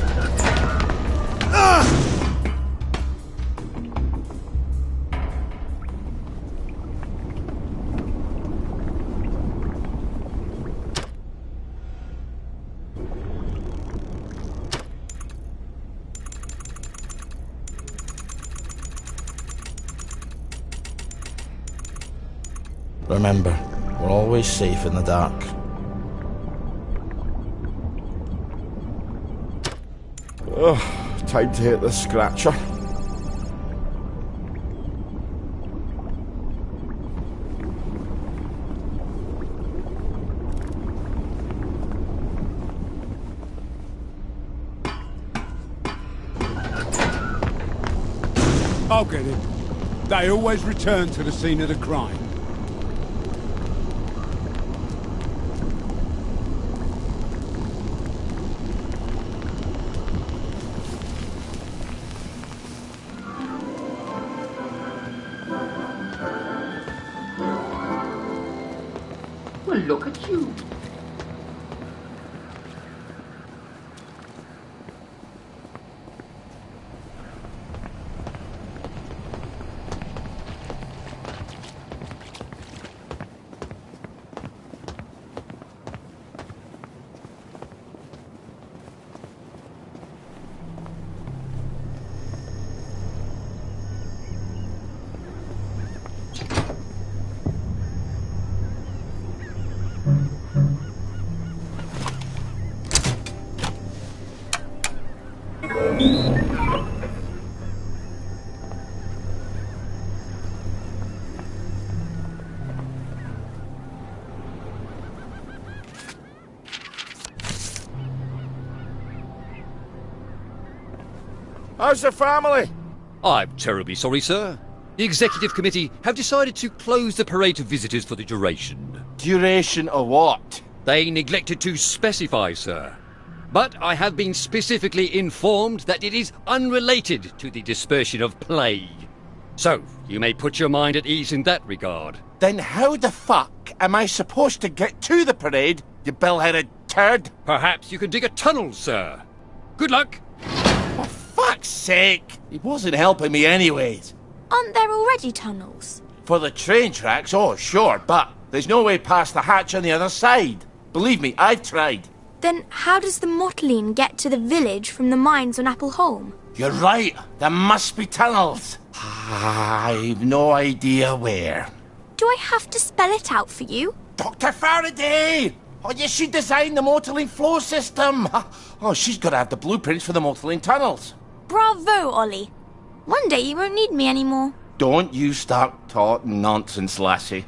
Remember, we're always safe in the dark. Oh, time to hit the scratcher. I'll get it. They always return to the scene of the crime. Well, look at you. How's the family? I'm terribly sorry, sir. The Executive Committee have decided to close the parade to visitors for the duration. Duration of what? They neglected to specify, sir. But I have been specifically informed that it is unrelated to the dispersion of plague. So, you may put your mind at ease in that regard. Then how the fuck am I supposed to get to the parade, you bell-headed turd? Perhaps you can dig a tunnel, sir. Good luck. For fuck's sake! He wasn't helping me anyways. Aren't there already tunnels? For the train tracks, oh sure, but there's no way past the hatch on the other side. Believe me, I've tried. Then how does the Mottling get to the village from the mines on Appleholme? You're right, there must be tunnels. I've no idea where. Do I have to spell it out for you? Dr. Faraday! Oh, yes, she designed the Mottling flow system. Oh, she's got to have the blueprints for the Mottling tunnels. Bravo, Ollie. One day you won't need me anymore. Don't you start talking nonsense, lassie.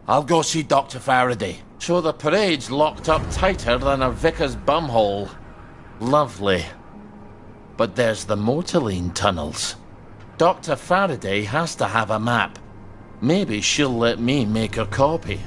I'll go see Dr. Faraday. So the parade's locked up tighter than a vicar's bumhole. Lovely. But there's the Mottling tunnels. Dr. Faraday has to have a map. Maybe she'll let me make a copy.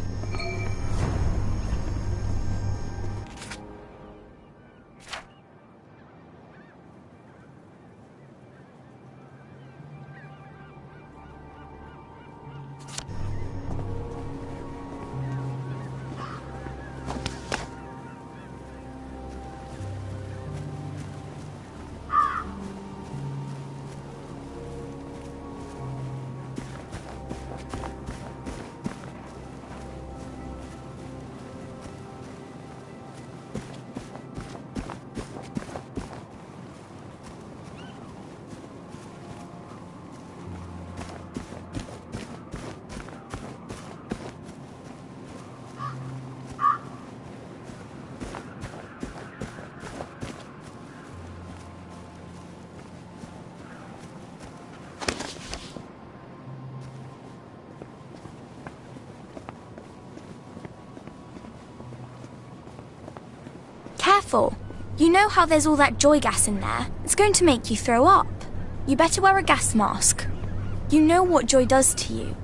Careful. You know how there's all that joy gas in there? It's going to make you throw up. You better wear a gas mask. You know what joy does to you.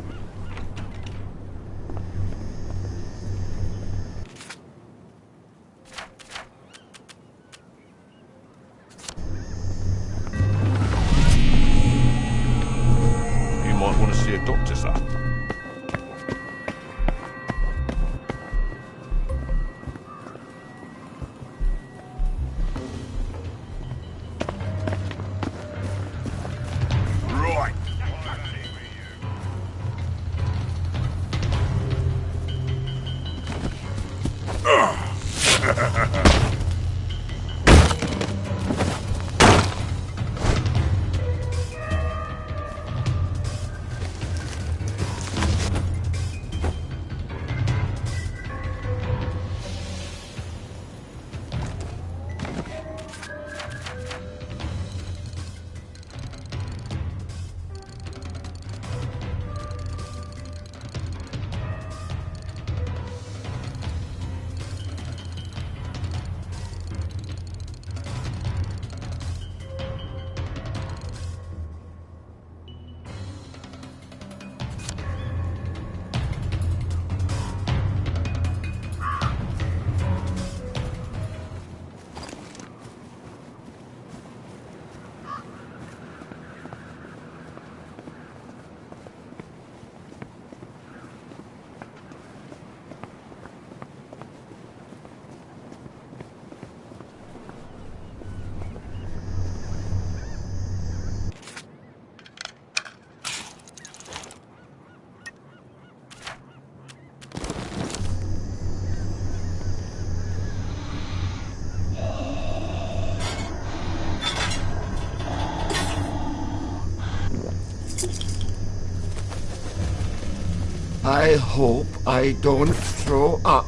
I hope I don't throw up.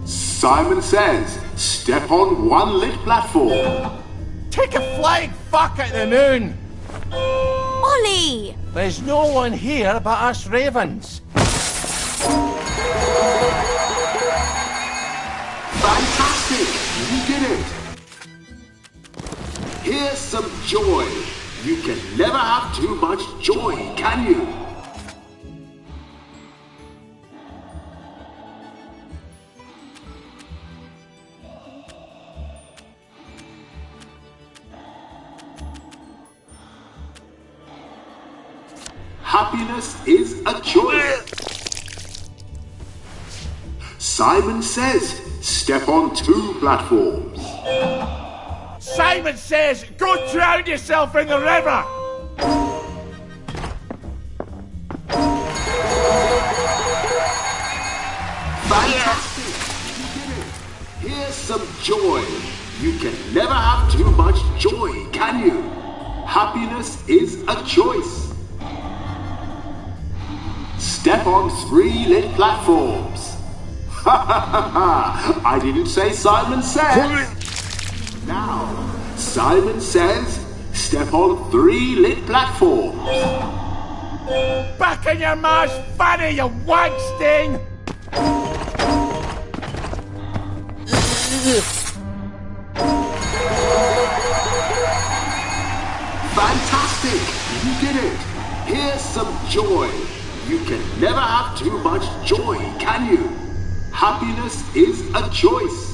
Simon says, step on one lit platform. Take a flying fuck at the moon! Ollie! There's no one here but us ravens. Fantastic! You did it! Here's some joy. You can never have too much joy, can you? Happiness is a choice. Simon says, step on two platforms. Simon says, go drown yourself in the river! Fantastic! You did it! Here's some joy. You can never have too much joy, can you? Happiness is a choice. Step on 3 lit platforms. Ha ha ha ha! I didn't say Simon says. Now, Simon says, step on 3 lit platforms. Back in your ma's fanny, you wank sting! Fantastic! You did it! Here's some joy. You can never have too much joy, can you? Happiness is a choice.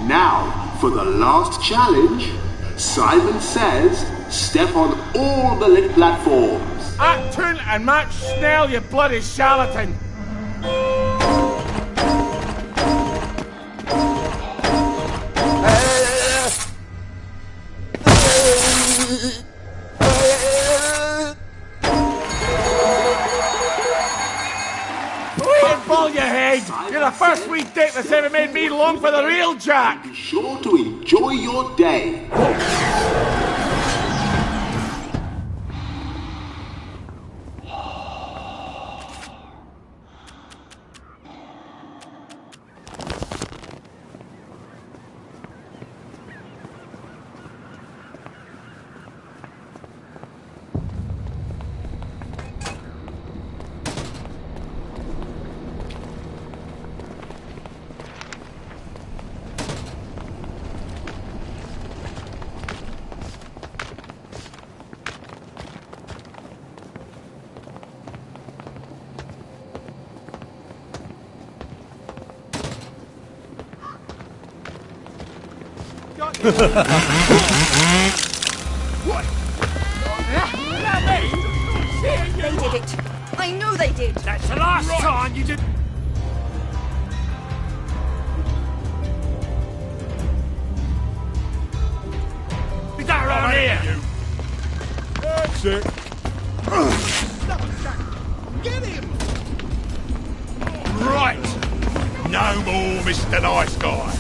Now, for the last challenge, Simon says, step on all the lit platforms. Act tune and match Snell, you bloody charlatan! Ball your head! You're the first wee dick that's ever made me long for the real Jack! Be sure to enjoy your day. They did it. I know they did. That's the last time you did. Is that around here? That's it. Get him! Right. No more Mr. Nice Guy.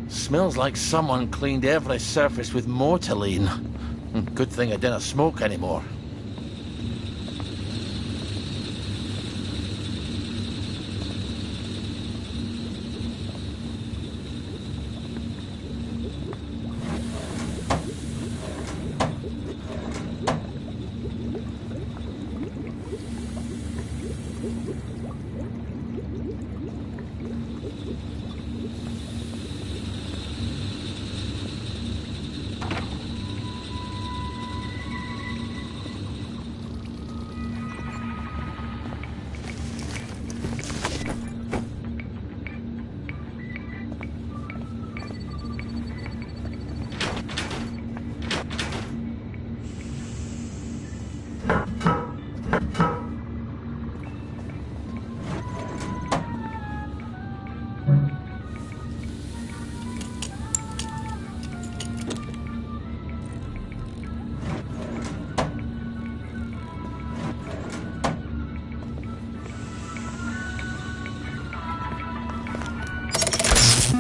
Smells like someone cleaned every surface with mortaline. Good thing I didn't smoke anymore.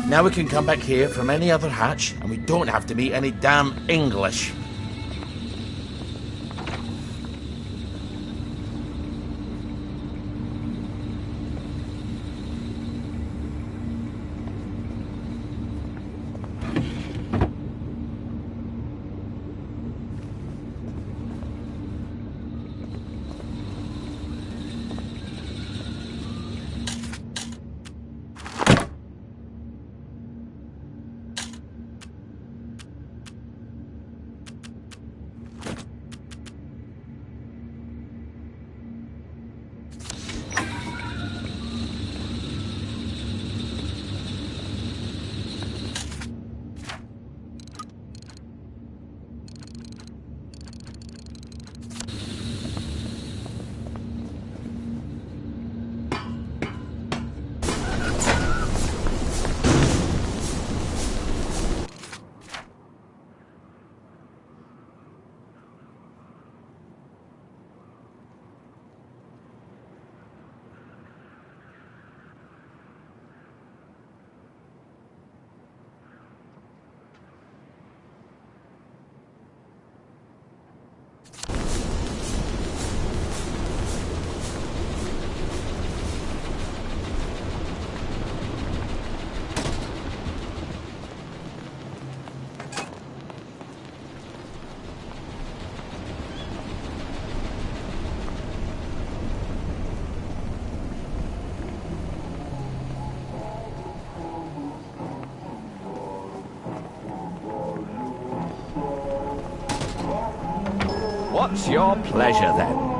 Now we can come back here from any other hatch, and we don't have to meet any damn English. What's your pleasure, then?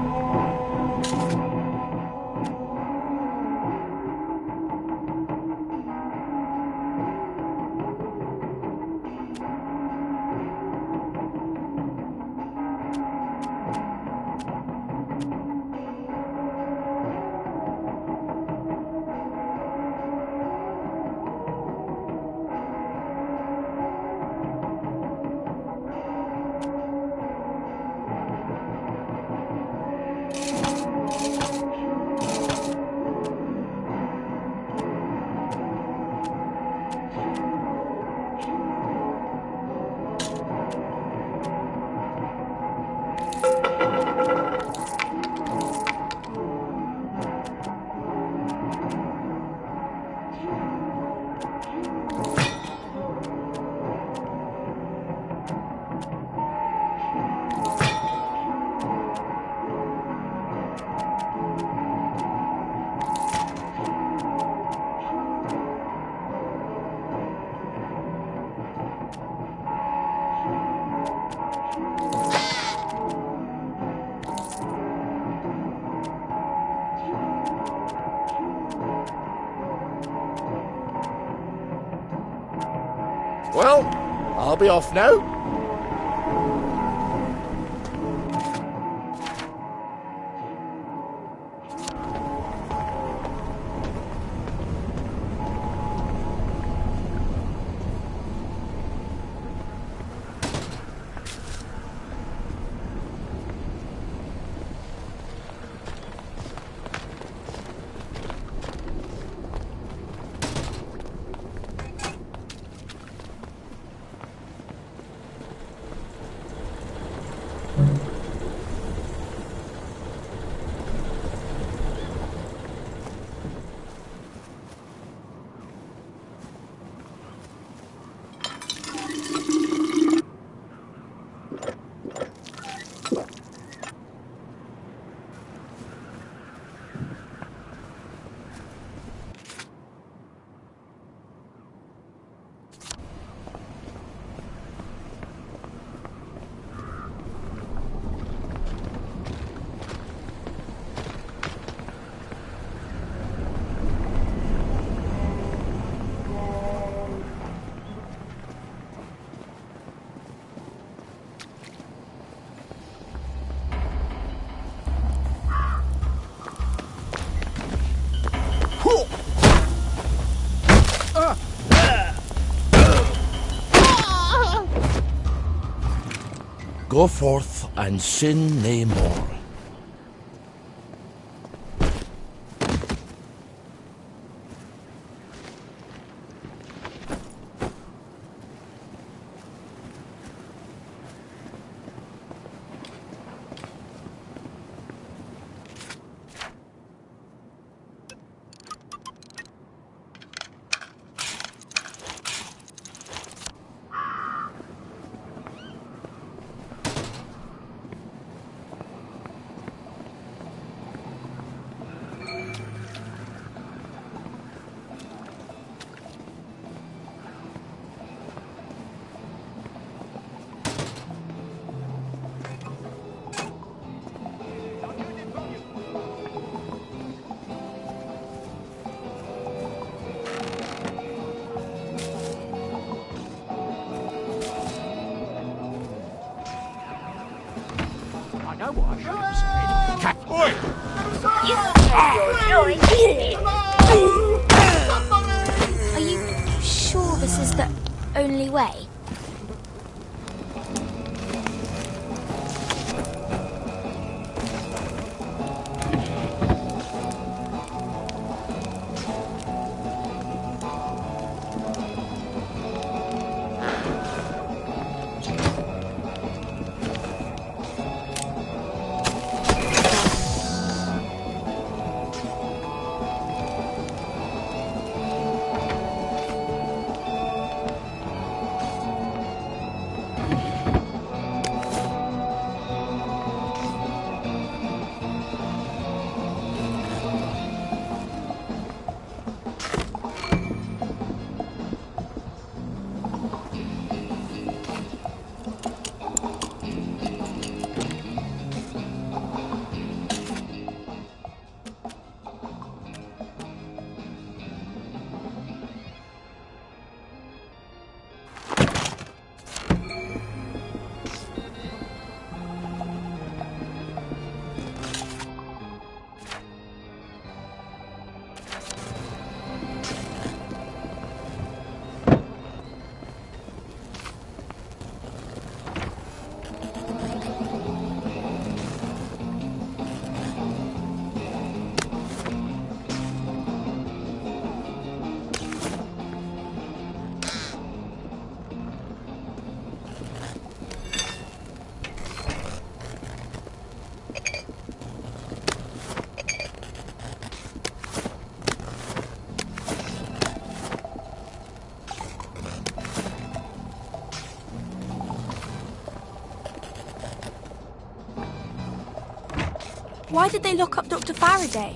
Well, I'll be off now. Go forth and sin nae more. Are you sure this is the only way? Why did they lock up Dr. Faraday?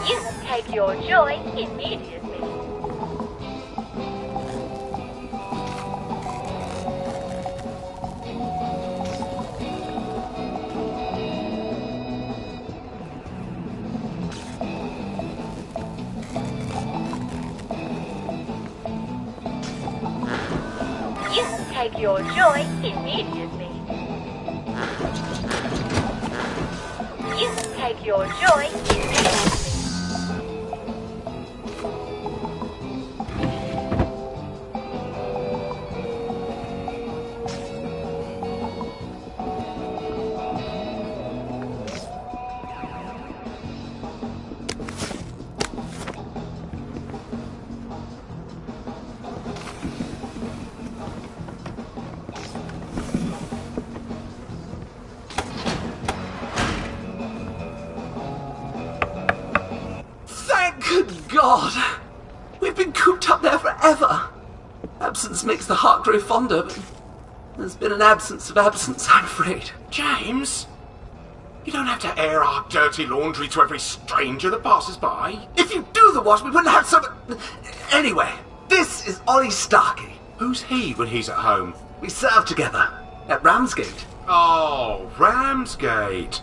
You will take your joy immediately. take your joy immediately. You take your joy immediately. Good God! We've been cooped up there forever! Absence makes the heart grow fonder, but there's been an absence of absence, I'm afraid. James, you don't have to air our dirty laundry to every stranger that passes by. If you do the wash, we wouldn't have so much... Anyway, this is Ollie Starkey. Who's he when he's at home? We served together at Ramsgate. Oh, Ramsgate.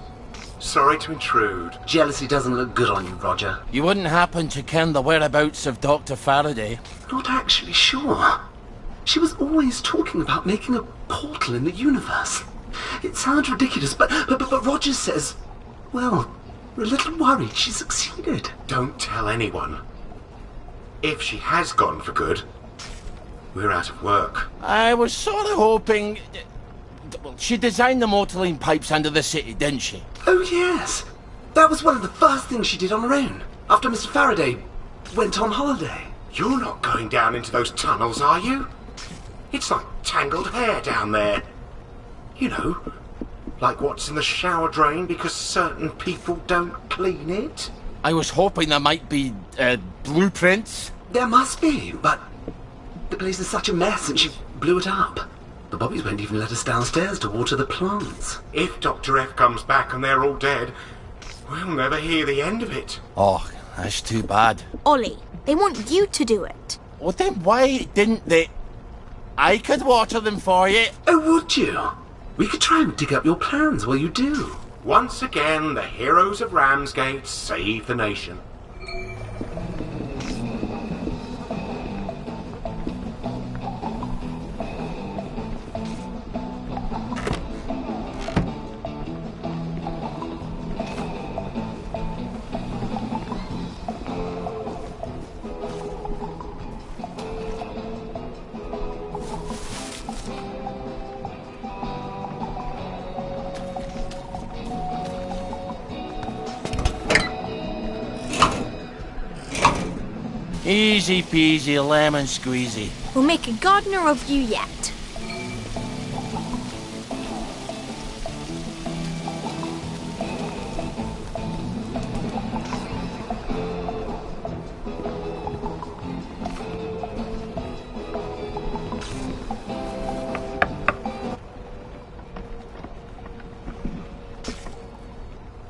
Sorry to intrude. Jealousy doesn't look good on you, Roger. You wouldn't happen to ken the whereabouts of Dr. Faraday? Not actually sure. She was always talking about making a portal in the universe. It sounds ridiculous, but Roger says, well, we're a little worried she succeeded. Don't tell anyone. If she has gone for good, we're out of work. I was sort of hoping... Well, she designed the motorline pipes under the city, didn't she? Oh, yes. That was one of the first things she did on her own, after Mr. Faraday went on holiday. You're not going down into those tunnels, are you? It's like tangled hair down there. You know, like what's in the shower drain because certain people don't clean it. I was hoping there might be, blueprints. There must be, but the place is such a mess and she blew it up. The Bobbies won't even let us downstairs to water the plants. If Dr. F comes back and they're all dead, we'll never hear the end of it. Oh, that's too bad. Ollie, they want you to do it. Well, then why didn't they... I could water them for you. Oh, would you? We could try and dig up your plans while you do. Once again, the heroes of Ramsgate save the nation. Easy peasy, lemon squeezy. We'll make a gardener of you yet.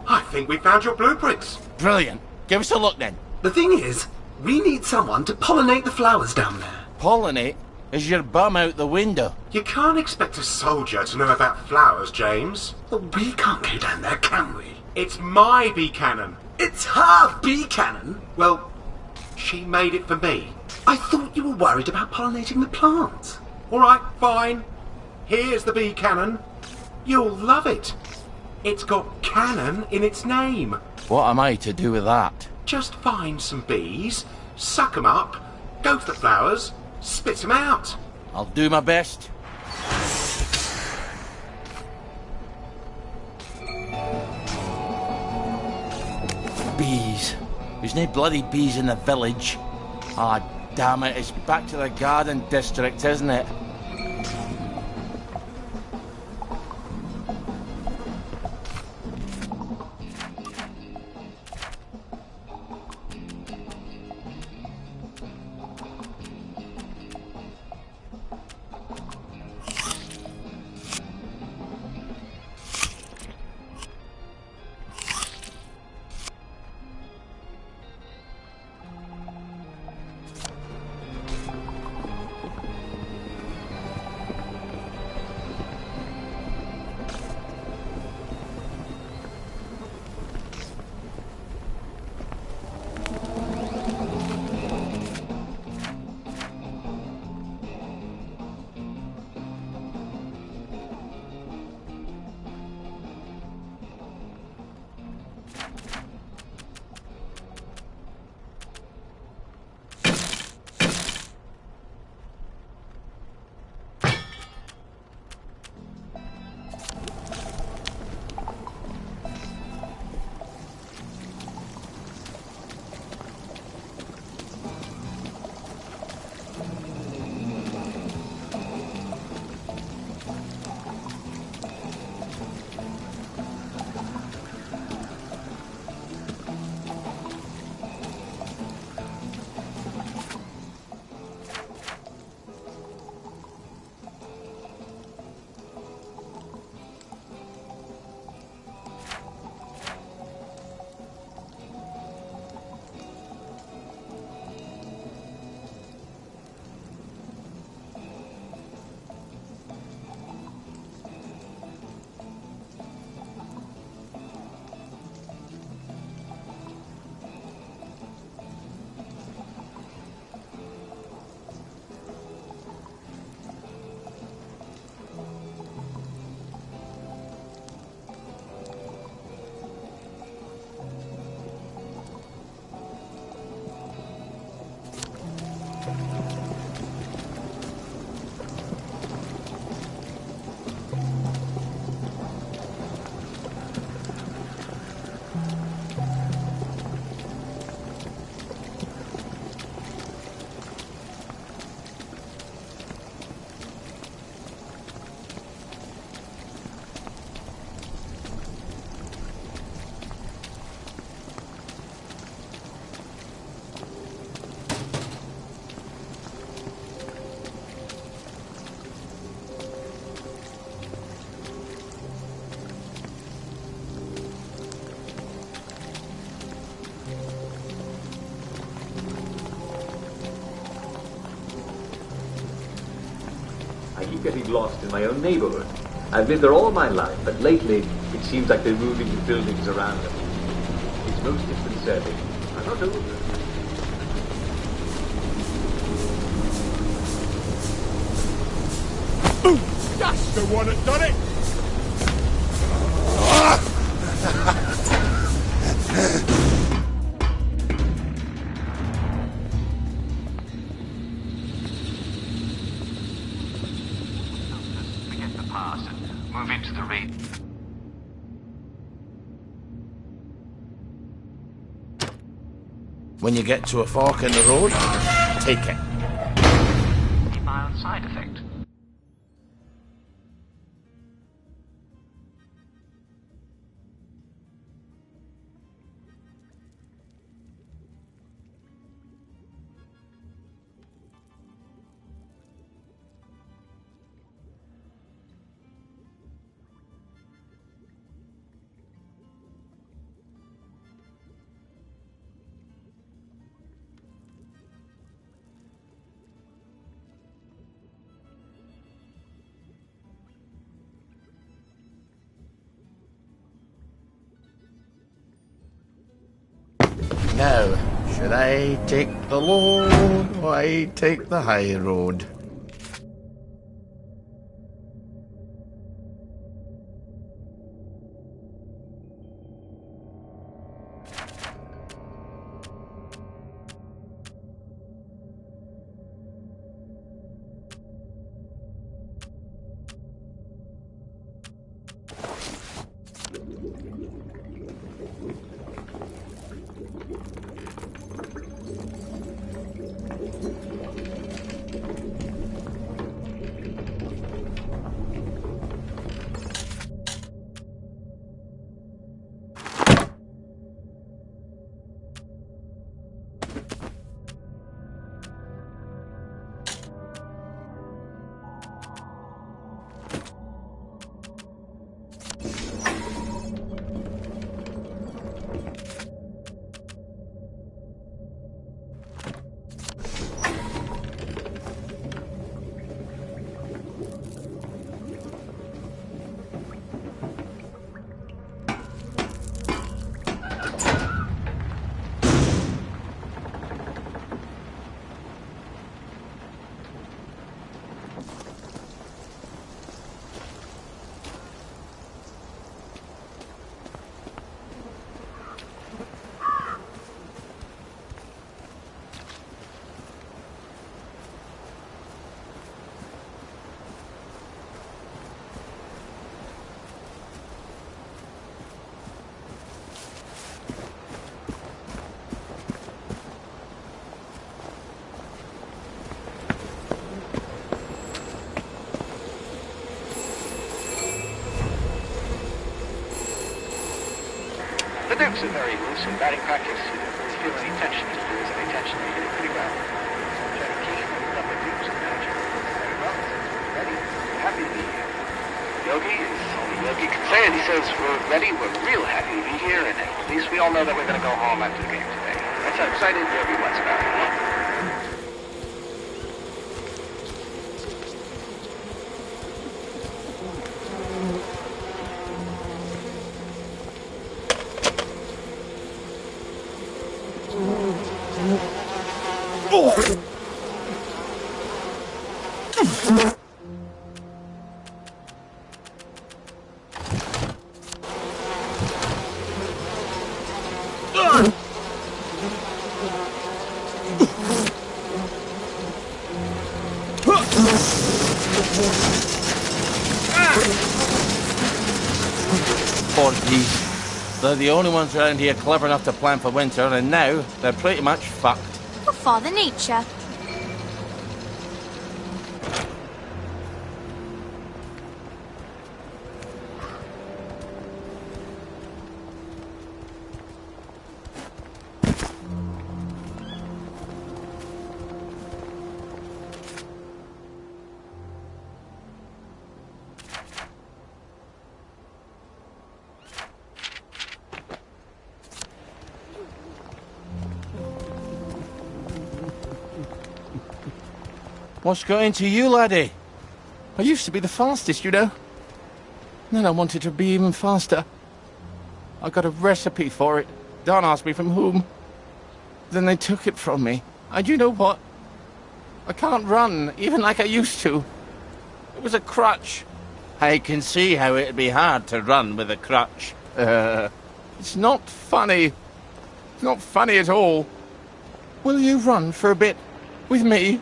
I think we found your blueprints. Brilliant. Give us a look then. The thing is, we need someone to pollinate the flowers down there. Pollinate? Is your bum out the window? You can't expect a soldier to know about flowers, James. Well, we can't go down there, can we? It's my bee cannon. It's her bee cannon? Well, she made it for me. I thought you were worried about pollinating the plants. All right, fine. Here's the bee cannon. You'll love it. It's got cannon in its name. What am I to do with that? Just find some bees, suck 'em up, go to the flowers, spit 'em out. I'll do my best. Bees. There's no bloody bees in the village. Ah, damn it, it's back to the garden district, isn't it? I keep getting lost in my own neighborhood. I've lived there all my life, but lately it seems like they're moving the buildings around them. It's most disconcerting. I'm not older. That's the one that done it! Forget the past and move into the read. When you get to a fork in the road, take it. A mild side effect. Now, should I take the low or I take the high road? The Dukes are very loose in batting practice. If you feel any tension, if there is any tension, they hit it pretty well. Jenny Keith moved up the Dukes as manager. Very well. Ready? Happy to be here. Yogi is only Yogi can say it. He says, we're ready, we're real happy to be here, and at least we all know that we're going to go home after the game today. That's how excited Yogi was about it. Poor geese. They're the only ones around here clever enough to plan for winter, and now they're pretty much fucked. For Father Nature. What's got into you, laddie? I used to be the fastest, you know. Then I wanted to be even faster. I got a recipe for it. Don't ask me from whom. Then they took it from me. And you know what? I can't run, even like I used to. It was a crutch. I can see how it'd be hard to run with a crutch. It's not funny. It's not funny at all. Will you run for a bit with me?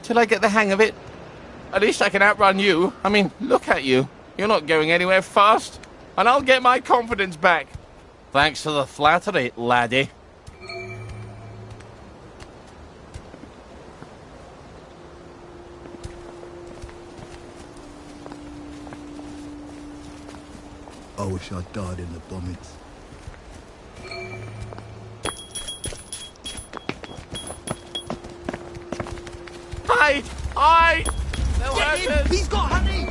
Till I get the hang of it. At least I can outrun you. I mean, look at you. You're not going anywhere fast. And I'll get my confidence back. Thanks for the flattery, laddie. I wish I died in the bombings. Hide! Hide! They'll hurt us! He's got honey!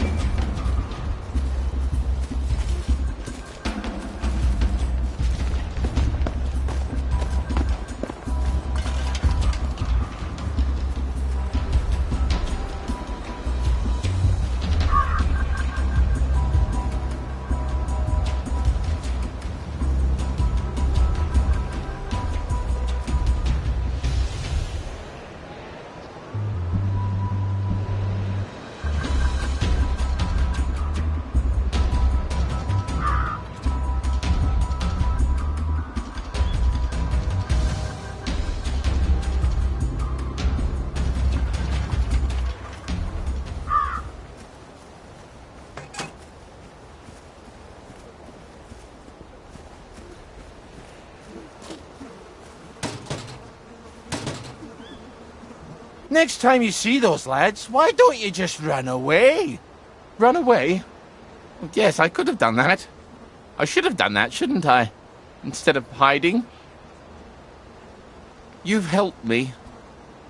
Next time you see those lads, why don't you just run away? Run away? Yes, I could have done that. I should have done that, shouldn't I? Instead of hiding. You've helped me.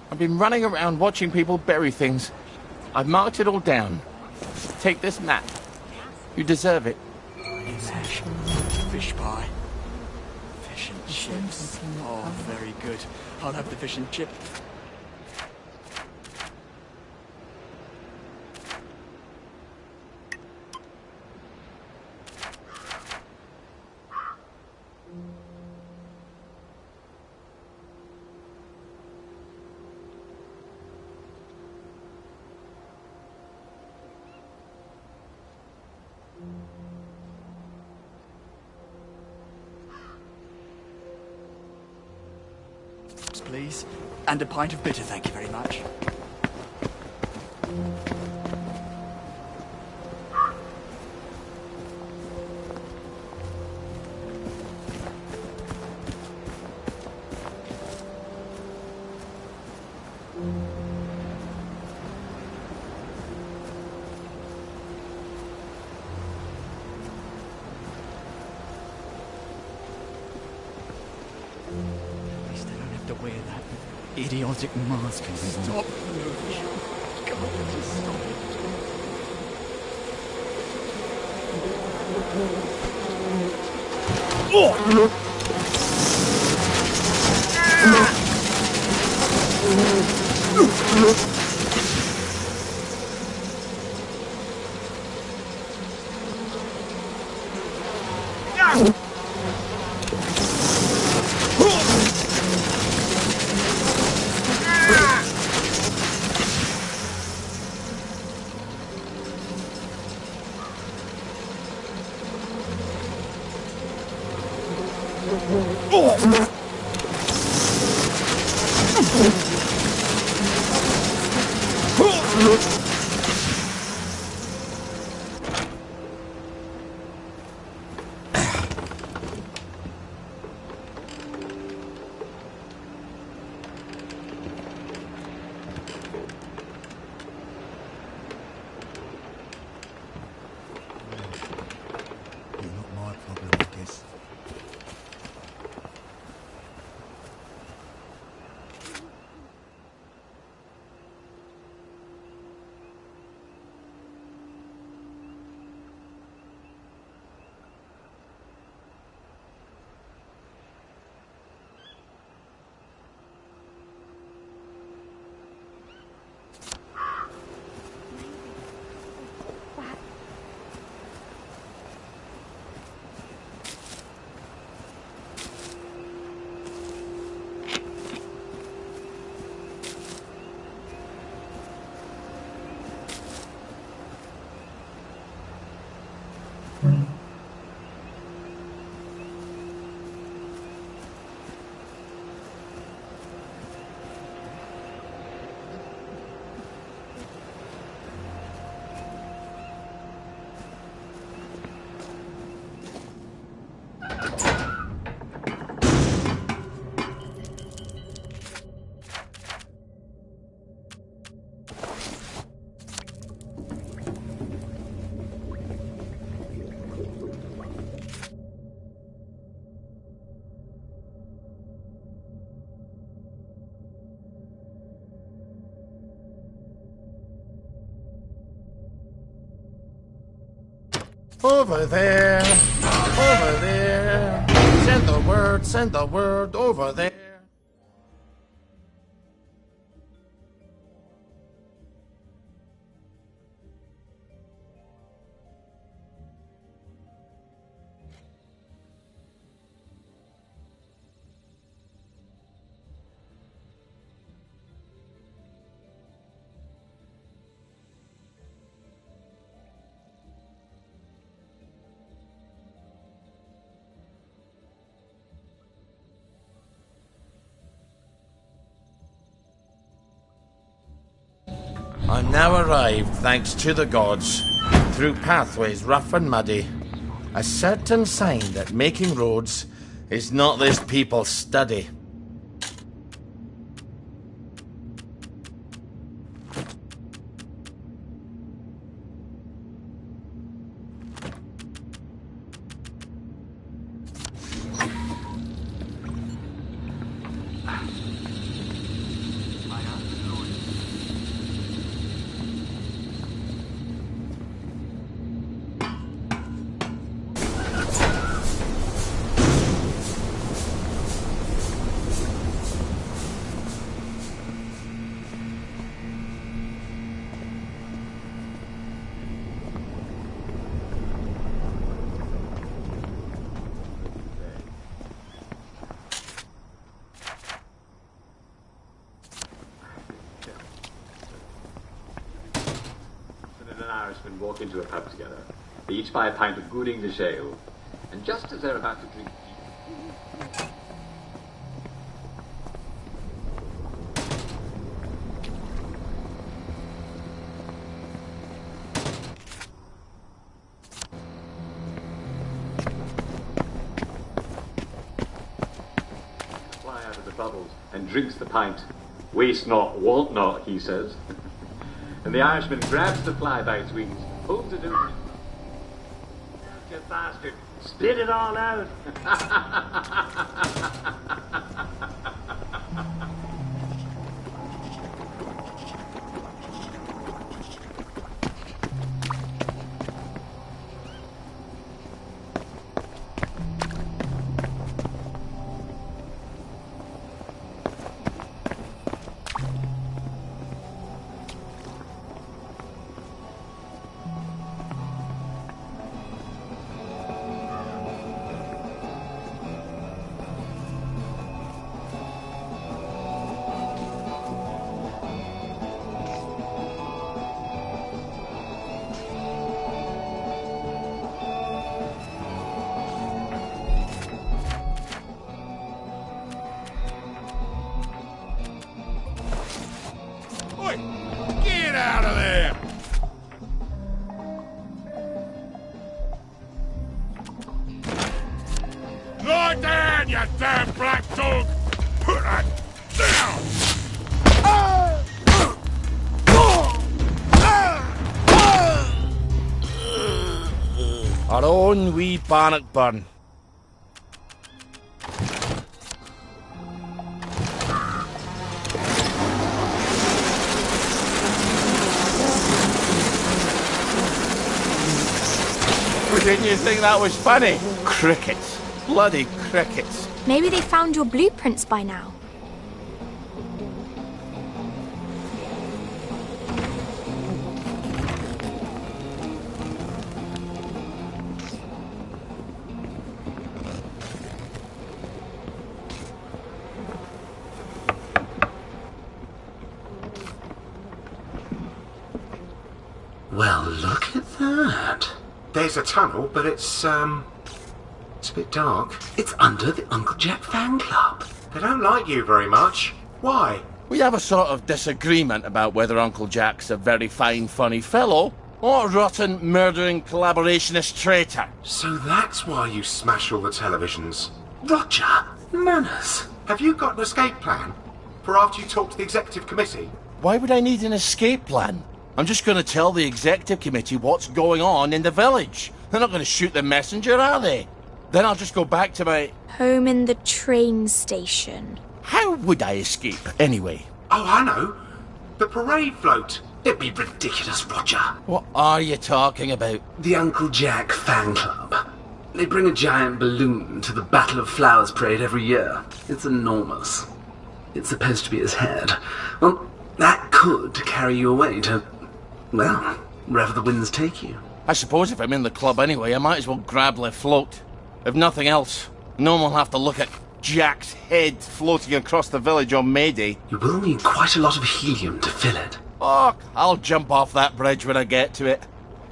I've been running around watching people bury things. I've marked it all down. Take this map. You deserve it. Fish pie. Fish and chips. Oh, very good. I'll have the fish and chip. Please. And a pint of bitter, thank you very much. Idiotic mask. Stop. Come on, just stop Over there, over there. Send the word over there. I'm now arrived, thanks to the gods, through pathways rough and muddy. A certain sign that making roads is not this people's study. Irishmen walk into a pub together. They each buy a pint of good English ale, and just as they're about to drink... fly out of the bubbles and drinks the pint. Waste not, want not, he says. And the Irishman grabs the fly by its wings, pulls it over. You bastard! Spit it all out! Get out of there! Lie down, you damn black dog! Put that down! Our own wee Bannockburn. Didn't you think that was funny? Crickets. Bloody crickets. Maybe they found your blueprints by now. Well, look at that. There's a tunnel, but it's a bit dark. It's under the Uncle Jack fan club. They don't like you very much. Why? We have a sort of disagreement about whether Uncle Jack's a very fine, funny fellow or a rotten, murdering collaborationist traitor. So that's why you smash all the televisions. Roger, manners. Have you got an escape plan for after you talk to the executive committee? Why would I need an escape plan? I'm just going to tell the executive committee what's going on in the village. They're not going to shoot the messenger, are they? Then I'll just go back to my... home in the train station. How would I escape, anyway? Oh, I know. The parade float. It'd be ridiculous, Roger. What are you talking about? The Uncle Jack fan club. They bring a giant balloon to the Battle of Flowers parade every year. It's enormous. It's supposed to be his head. Well, that could carry you away to, well, wherever the winds take you. I suppose if I'm in the club anyway, I might as well grab the float. If nothing else, no one will have to look at Jack's head floating across the village on May Day. You will need quite a lot of helium to fill it. Fuck, I'll jump off that bridge when I get to it.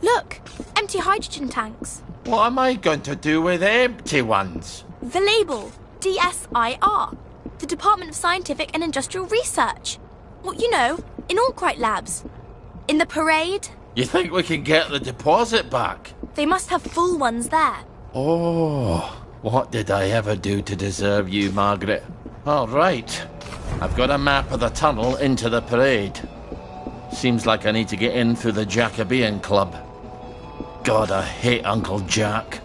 Look, empty hydrogen tanks. What am I going to do with empty ones? The label, DSIR. The Department of Scientific and Industrial Research. Well, you know, in Albright Labs. In the parade. You think we can get the deposit back? They must have full ones there. Oh, what did I ever do to deserve you, Margaret? All right, I've got a map of the tunnel into the parade. Seems like I need to get in through the Jacobean Club. God, I hate Uncle Jack.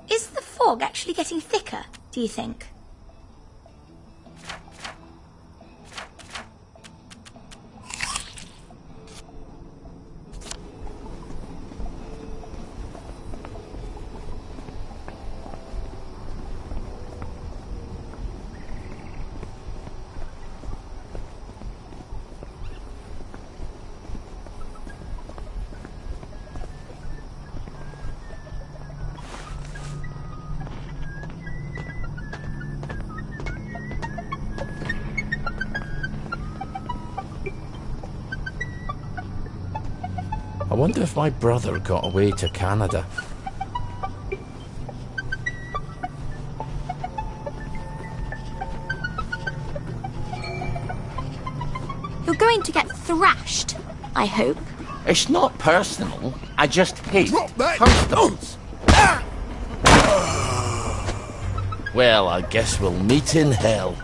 Is the fog actually getting thicker, do you think? I wonder if my brother got away to Canada. You're going to get thrashed, I hope. It's not personal. I just hate constables. Well, I guess we'll meet in hell.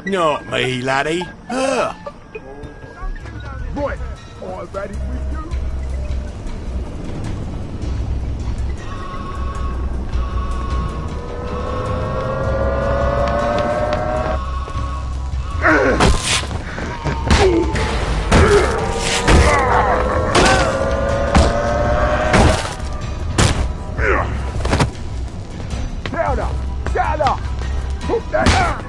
Not me, laddie. Her. Right, I'm ready with you. Down up! Put that up!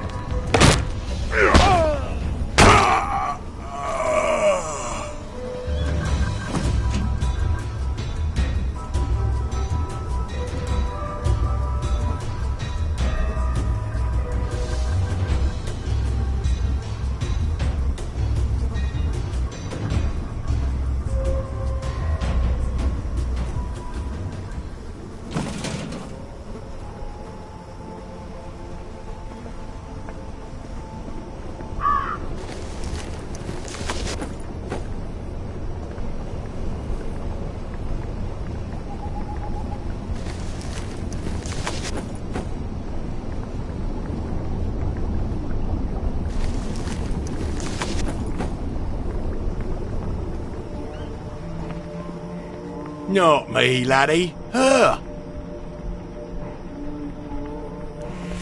Not me, laddie. Her.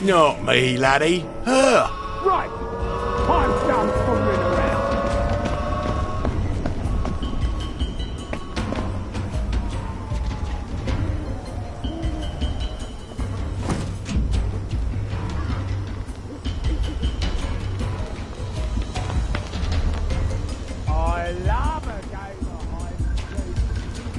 Not me, laddie. Her. Right. I'm done fooling around. I love a game of hide and seek.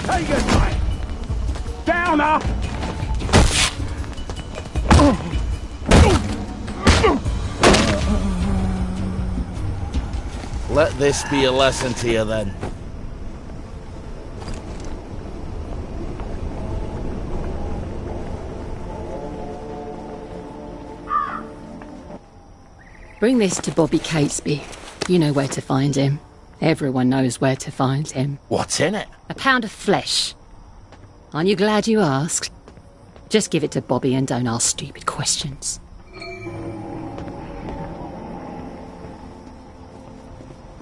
Take it, mate! Downer! Let this be a lesson to you then. Bring this to Bobby Catesby. You know where to find him. Everyone knows where to find him. What's in it? A pound of flesh. Aren't you glad you asked? Just give it to Bobby and don't ask stupid questions.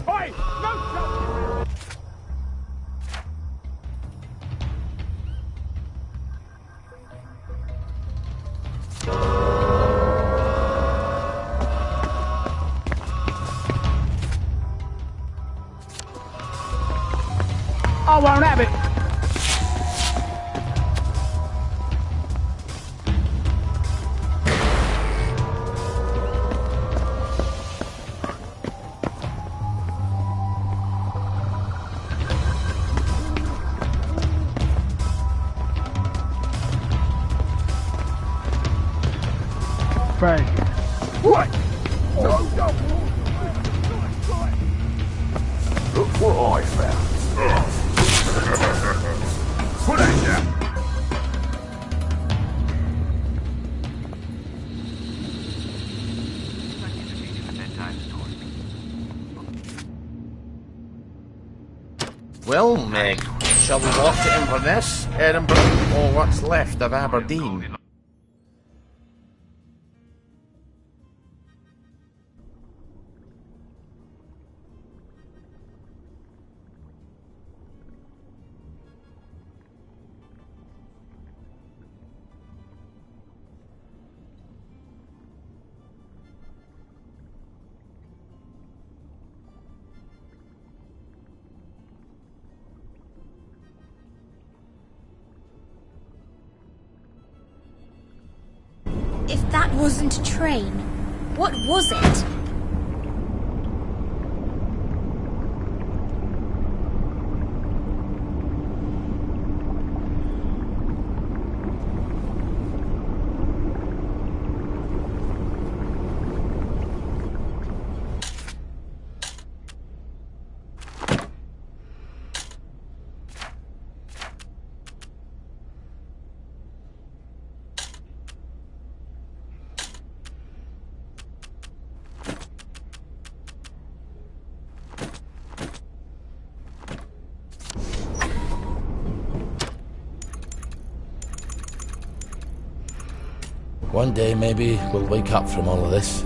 Oi! No trouble! I won't have it. Bang. What? No, no. Look what I found. Put it down. Well, Meg, shall we walk to Inverness, Edinburgh, or what's left of Aberdeen? If that wasn't a train, what was it? One day, maybe, we'll wake up from all of this.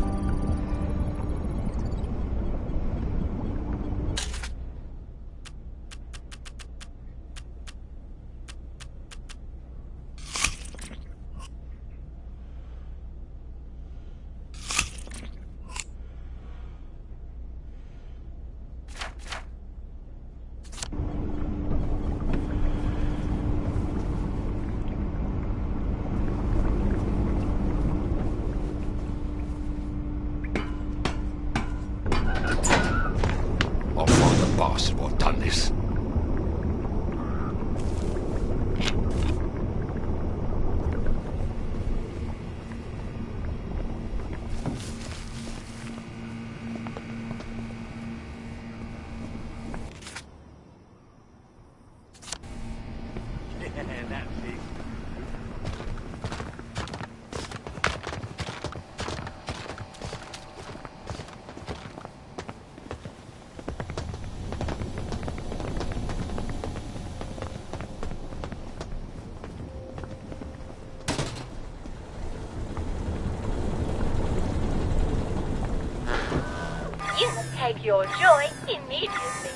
You must take your joy immediately.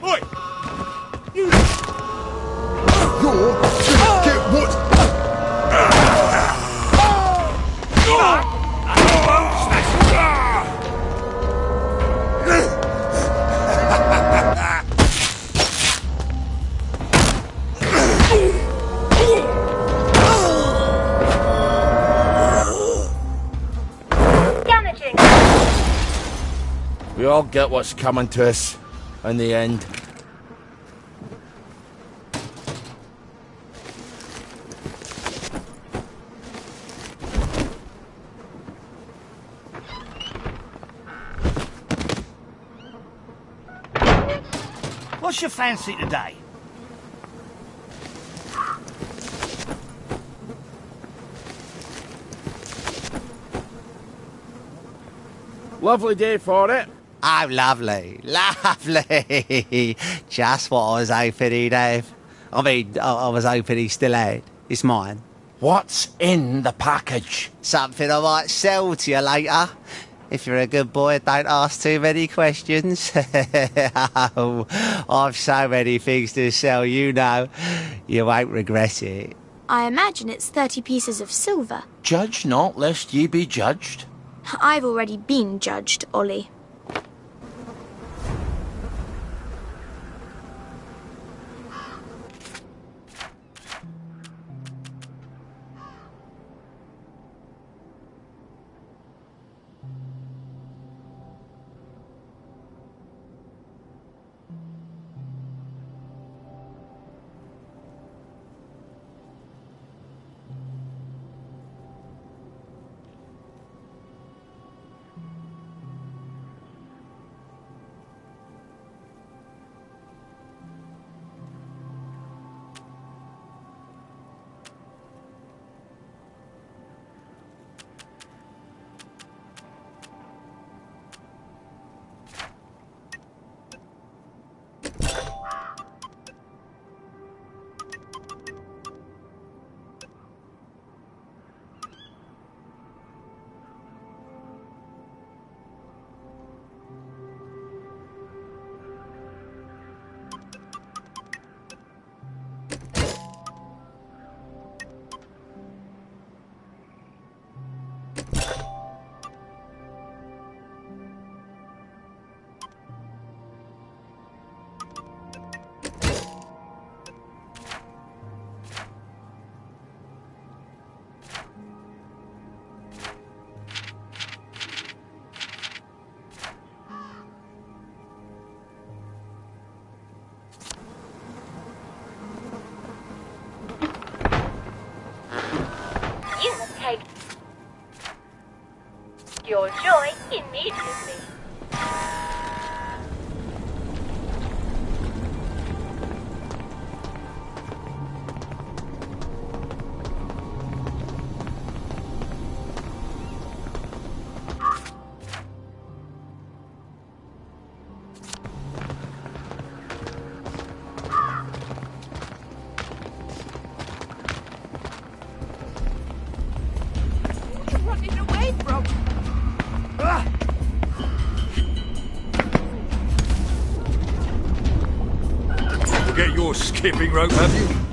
Oi! You... You're gonna get what... Damaging. We all get what's coming to us in the end. What's your fancy today? Lovely day for it. Oh, lovely. Lovely. Just what I was hoping he'd have. I was hoping he still had. It's mine. What's in the package? Something I might sell to you later. If you're a good boy, don't ask too many questions. Oh, I've so many things to sell, you know. You won't regret it. I imagine it's 30 pieces of silver. Judge not, lest ye be judged. I've already been judged, Ollie. You must take your joy immediately. Running away from. Forget your skipping rope, have you?